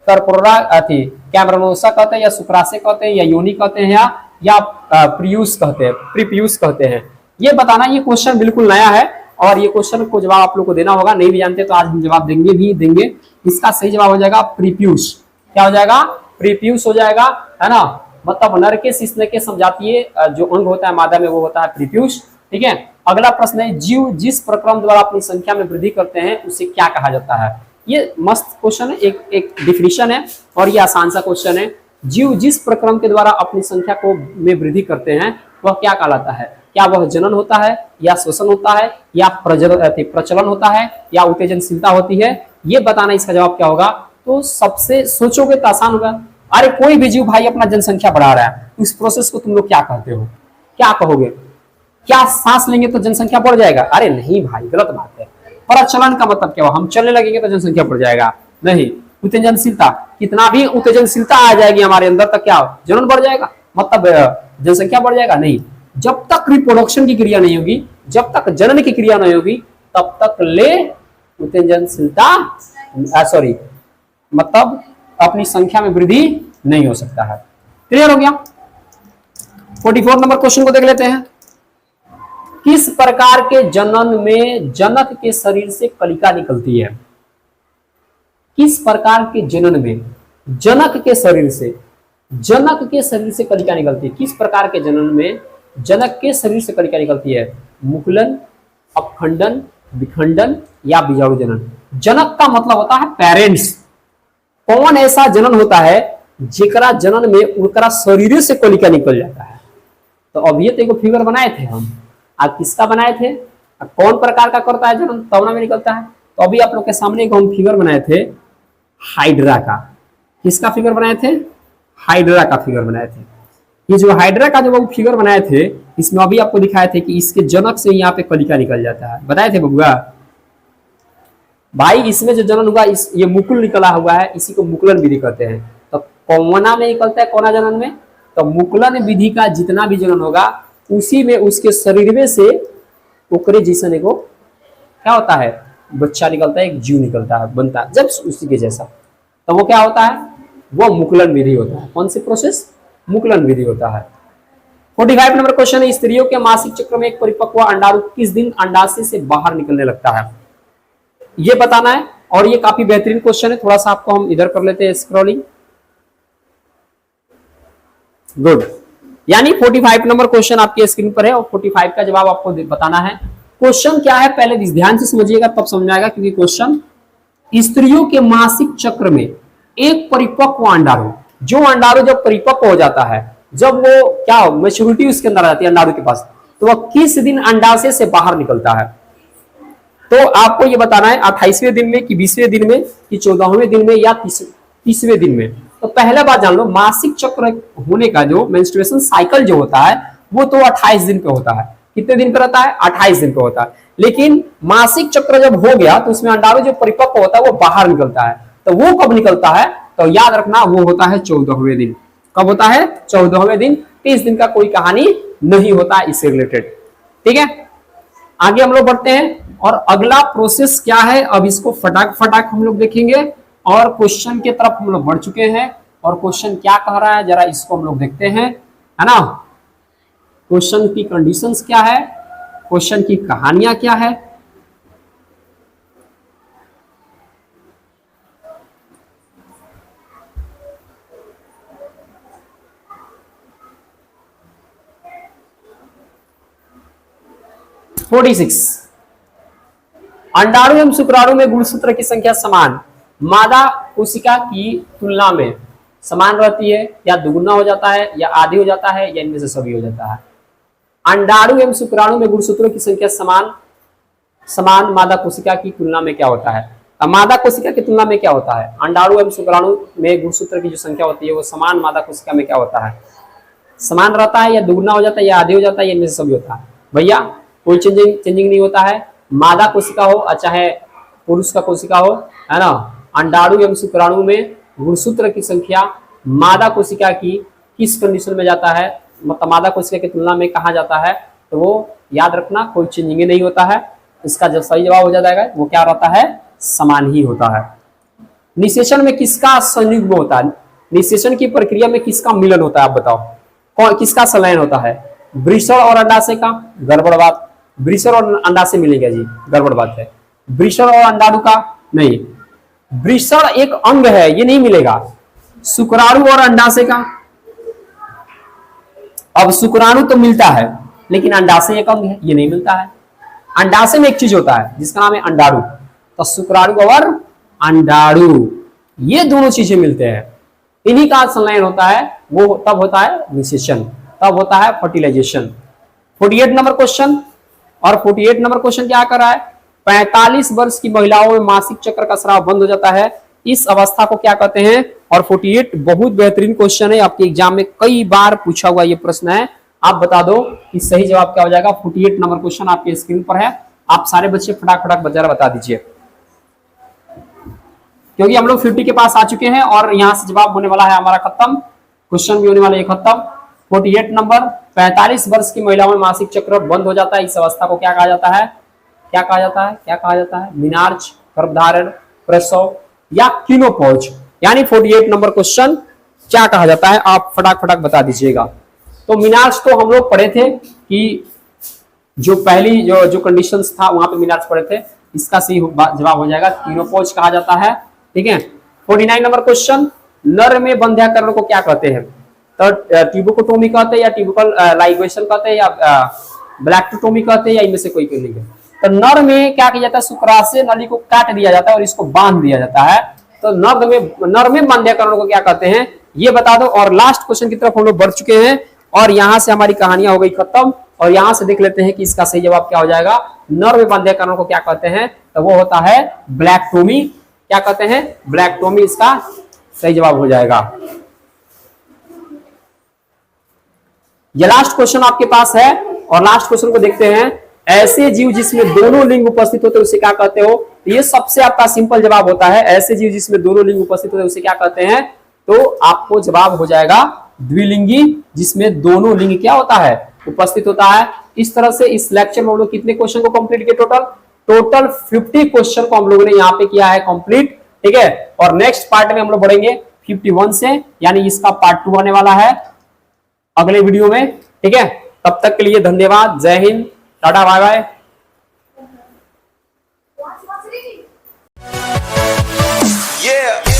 कर्पोरा अथी कैमरनोसा कहते हैं, या सुक्रासे कहते हैं, या योनि कहते हैं, या प्रियूस कहते हैं, प्रीपियूस कहते हैं। ये बताना, ये क्वेश्चन बिल्कुल नया है और ये क्वेश्चन को जवाब आप लोग को देना होगा, नहीं भी जानते तो आज हम जवाब देंगे भी देंगे। इसका सही जवाब हो जाएगा प्रीपियूस। क्या हो जाएगा, प्रीपियूस हो जाएगा, है ना। मतलब नर के शिश्न के समजातीय जो अंग होता है मादा में वो होता है प्रीपियूस। ठीक है, अगला प्रश्न है जीव जिस प्रक्रम द्वारा अपनी संख्या में वृद्धि करते हैं उसे क्या कहा जाता है। ये मस्त क्वेश्चन है, एक डिफिनीशन है और ये आसान सा क्वेश्चन है। जीव जिस प्रक्रम के द्वारा अपनी संख्या को में वृद्धि करते हैं वह क्या कहलाता है। क्या वह जनन होता है, या श्वसन होता है, या प्रचलन होता है, या उत्तेजनशीलता होती है, ये बताना इसका जवाब क्या होगा। तो सबसे सोचोगे तो आसान होगा। अरे कोई भी जीव भाई अपना जनसंख्या बढ़ा रहा है, इस प्रोसेस को तुम लोग क्या कहते हो, क्या कहोगे। क्या सांस लेंगे तो जनसंख्या बढ़ जाएगा, अरे नहीं भाई गलत बात है। प्रचलन का मतलब क्या हुआ, हम चलने लगेंगे तो जनसंख्या बढ़ जाएगा, नहीं। उत्तेजनशीलता, कितना भी उत्तेजनशीलता आ जाएगी हमारे अंदर तक क्या जनन बढ़ जाएगा, मतलब जनसंख्या बढ़ जाएगा, नहीं। जब तक रिप्रोडक्शन की क्रिया नहीं होगी, जब तक जनन की क्रिया नहीं होगी, तब तक ले उत्तेजनशीलता सॉरी मतलब अपनी संख्या में वृद्धि नहीं हो सकता है। क्लियर हो गया। 44 नंबर क्वेश्चन को देख लेते हैं। किस प्रकार के जनन में जनक के शरीर से कलिका निकलती है। किस प्रकार के जनन में जनक के शरीर से कलिका निकलती है। किस प्रकार के जनन में जनक के शरीर से कलिका निकलती है। मुकुलन, अपखंडन, विखंडन या बीजाणु जनन। जनक का मतलब होता है पेरेंट्स। कौन ऐसा जनन होता है जेकरा जनन में उनका शरीर से कलिका निकल जाता है। तो अभी तो एक फिगर बनाए थे हम, आप किसका बनाए थे, कौन प्रकार का करता है जनन, तवना में निकलता है। तो अभी आप लोग के सामने एक हम फिगर बनाए थे हाइड्रा का। किसका फिगर बनाए थे, हाइड्रा का फिगर बनाए थे। ये जो हाइड्रा का जो फिगर बनाए थे, इसमें अभी आपको दिखाए थे कि इसके जनक से यहाँ पे कलिका निकल जाता है, बताए थे बबुआ भाई। इसमें जो जनन हुआ ये मुकुल निकला हुआ है, इसी को मुकुलन विधि कहते हैं। तो कौना में निकलता है, कौना जनन में, तो मुकुलन विधि का जितना भी जनन होगा उसी में उसके शरीर में से ओकरे जैसा को क्या होता है, बच्चा निकलता है, एक जीव निकलता है, बनता है जब उसी के जैसा, तो वो क्या होता है, वो मुकुलन विधि होता है। कौन सी प्रोसेस, मुकुलन विधि होता है। 45 नंबर क्वेश्चन है, स्त्रियों के मासिक चक्र में एक परिपक्व अंडाणु किस दिन अंडाशय से बाहर निकलने लगता है, ये बताना है। और ये काफी बेहतरीन क्वेश्चन है, थोड़ा सा आपको हम इधर कर लेते हैं स्क्रॉलिंग। गुड, यानी 45 नंबर क्वेश्चन आपके स्क्रीन पर है और 45 का जवाब आपको बताना है। क्वेश्चन क्या है पहले ध्यान से समझिएगा तब समझ आएगा, क्योंकि क्वेश्चन स्त्रियों के मासिक चक्र में एक परिपक्व अंडाणु, जो अंडाणु जब परिपक्व हो जाता है, जब वो क्या मैच्योरिटी उसके अंदर आ जाती है अंडाणु के पास, तो वह किस दिन अंडाशय से बाहर निकलता है। तो आपको ये बताना है 28वें दिन में कि 20वें दिन में कि 14वें दिन में या 30वें दिन में। तो पहला बात जान लो, मासिक चक्र होने का जो मेंस्ट्रुएशन साइकिल जो होता है वो तो 28 दिन पे होता है। कितने दिन पे रहता है, 28 दिन पे होता है। लेकिन मासिक चक्र जब हो गया तो उसमें अंडाणु जो परिपक्व होता है वो बाहर निकलता है। तो वो कब निकलता है, तो याद रखना वो होता है 14वें दिन। कब होता है, 14वें दिन। 30 दिन का कोई कहानी नहीं होता इससे रिलेटेड। ठीक है, आगे हम लोग बढ़ते हैं और अगला प्रोसेस क्या है, अब इसको फटाक फटाक हम लोग देखेंगे और क्वेश्चन की तरफ हम लोग बढ़ चुके हैं। और क्वेश्चन क्या कह रहा है जरा इसको हम लोग देखते हैं, है ना। क्वेश्चन की कंडीशंस क्या है, क्वेश्चन की कहानियां क्या है। 46। अंडाणु एवं शुक्राणु में गुणसूत्र की संख्या समान मादा कोशिका की तुलना में समान रहती है, या दुगुना हो जाता है, या आधी हो जाता है, या इनमें से सभी हो जाता है। अंडाणु एवं शुक्राणु में गुणसूत्रों की संख्या समान मादा कोशिका की तुलना में क्या होता है? अब मादा कोशिका की तुलना में क्या होता है? अंडाणु एवं शुक्राणु में गुणसूत्र की जो संख्या होती है वो समान मादा कोशिका में क्या होता है? समान रहता है, या दुगुना हो जाता है, या आधी हो जाता है, या इनमें से सभी होता है? भैया कोई चेंजिंग नहीं होता है। मादा कोशिका हो और चाहे पुरुष का कोशिका हो, है ना, अंडाणु एवं शुक्राणु में गुणसूत्र की संख्या मादा कोशिका की किस कंडीशन में जाता है, मतलब मादा कोशिका की तुलना में कहा जाता है, तो वो याद रखना कोई चेंजिंग नहीं होता है। इसका जब सही जवाब हो जाएगा वो क्या रहता है? समान ही होता है। निषेचन में किसका संयुग्म होता है? निषेचन की प्रक्रिया में किसका मिलन होता है? आप बताओ कौन किसका संलयन होता है? वृषण और अंडाशय का? गड़बड़ बात। वृषण और अंडाशय मिलेगा जी, गड़बड़ बात है। वृषण और अंडाणु का? नहीं, वृषण एक अंग है, ये नहीं मिलेगा। शुक्राणु और अंडाशय का? अब शुक्राणु तो मिलता है लेकिन अंडाशय एक अंग है, ये नहीं मिलता है। अंडाशय में एक चीज होता है जिसका नाम है अंडाणु, तो शुक्राणु और अंडाणु ये दोनों चीजें मिलते हैं, इन्हीं का संलयन होता है, वो तब होता है निषेचन, तब होता है फर्टिलाइजेशन। 48 नंबर क्वेश्चन, और 48 नंबर क्वेश्चन क्या कर रहा है? 45 वर्ष की महिलाओं में मासिक चक्र का स्राव बंद हो जाता है, इस अवस्था को क्या कहते हैं? और 48 बहुत बेहतरीन क्वेश्चन है, आपके एग्जाम में कई बार पूछा हुआ ये प्रश्न है। आप बता दो कि सही जवाब क्या हो जाएगा। 48 नंबर क्वेश्चन आपके स्क्रीन पर है, आप सारे बच्चे फटाक बजारा बता दीजिए, क्योंकि हम लोग 50 के पास आ चुके हैं और यहां से जवाब होने वाला है हमारा खत्म, क्वेश्चन भी होने वाला है खत्म। 48 नंबर, 45 वर्ष की महिलाओं में मासिक चक्र बंद हो जाता है, इस अवस्था को क्या कहा जाता है? क्या कहा जाता है? क्या कहा जाता है? मीनार्च, गर्भधारण, प्रसव या कीनोपॉज, यानी 48 नंबर क्वेश्चन क्या कहा जाता है? आप फटाक बता दीजिएगा। तो मीनार्च तो हम लोग पढ़े थे कि जो पहली जो कंडीशंस था वहां पे मीनार्च पढ़े थे, इसका सही जवाब हो जाएगा कीनोपॉज कहा जाता है, ठीक है। 49 नंबर क्वेश्चन, नर में बंध्याकरण को क्या कहते हैं? तो ट्यूबोकोटोमी कहते हैं, या ट्यूबिकल लाइगेशन कहते हैं, या ब्लैक्टोटोमी कहते हैं, या इनमें से कोई नहीं है। तो नर में क्या किया जाता है? शुक्राशय नली को काट दिया जाता है और इसको बांध दिया जाता है, तो नर में बंध्याकरण को क्या कहते हैं? ये बता दो। और लास्ट क्वेश्चन की तरफ हम लोग बढ़ चुके हैं और यहां से हमारी कहानियां हो गई खत्म, और यहां से देख लेते हैं कि इसका सही जवाब क्या हो जाएगा। नर में बंध्याकरण को क्या कहते हैं? तो वो होता है ब्लैक्टोमी। क्या कहते हैं? ब्लैक्टोमी इसका सही जवाब हो जाएगा। ये लास्ट क्वेश्चन आपके पास है और लास्ट क्वेश्चन को देखते हैं। ऐसे जीव जिसमें दोनों लिंग उपस्थित होते हैं उसे क्या कहते हो? ये सबसे आपका सिंपल जवाब होता है, ऐसे जीव जिसमें दोनों लिंग उपस्थित होते हैं उसे क्या कहते हैं? तो आपको जवाब हो जाएगा द्विलिंगी, जिसमें दोनों लिंग क्या होता है? उपस्थित होता है। इस तरह से इस लेक्चर में हम लोग कितने क्वेश्चन को कंप्लीट किए? टोटल 50 क्वेश्चन को हम लोगों ने यहाँ पे किया है कंप्लीट, ठीक है। और नेक्स्ट पार्ट में हम लोग बढ़ेंगे 51 से, यानी इसका पार्ट 2 आने वाला है अगले वीडियो में, ठीक है। तब तक के लिए धन्यवाद, जय Hind, tata, bye bye. Yeah.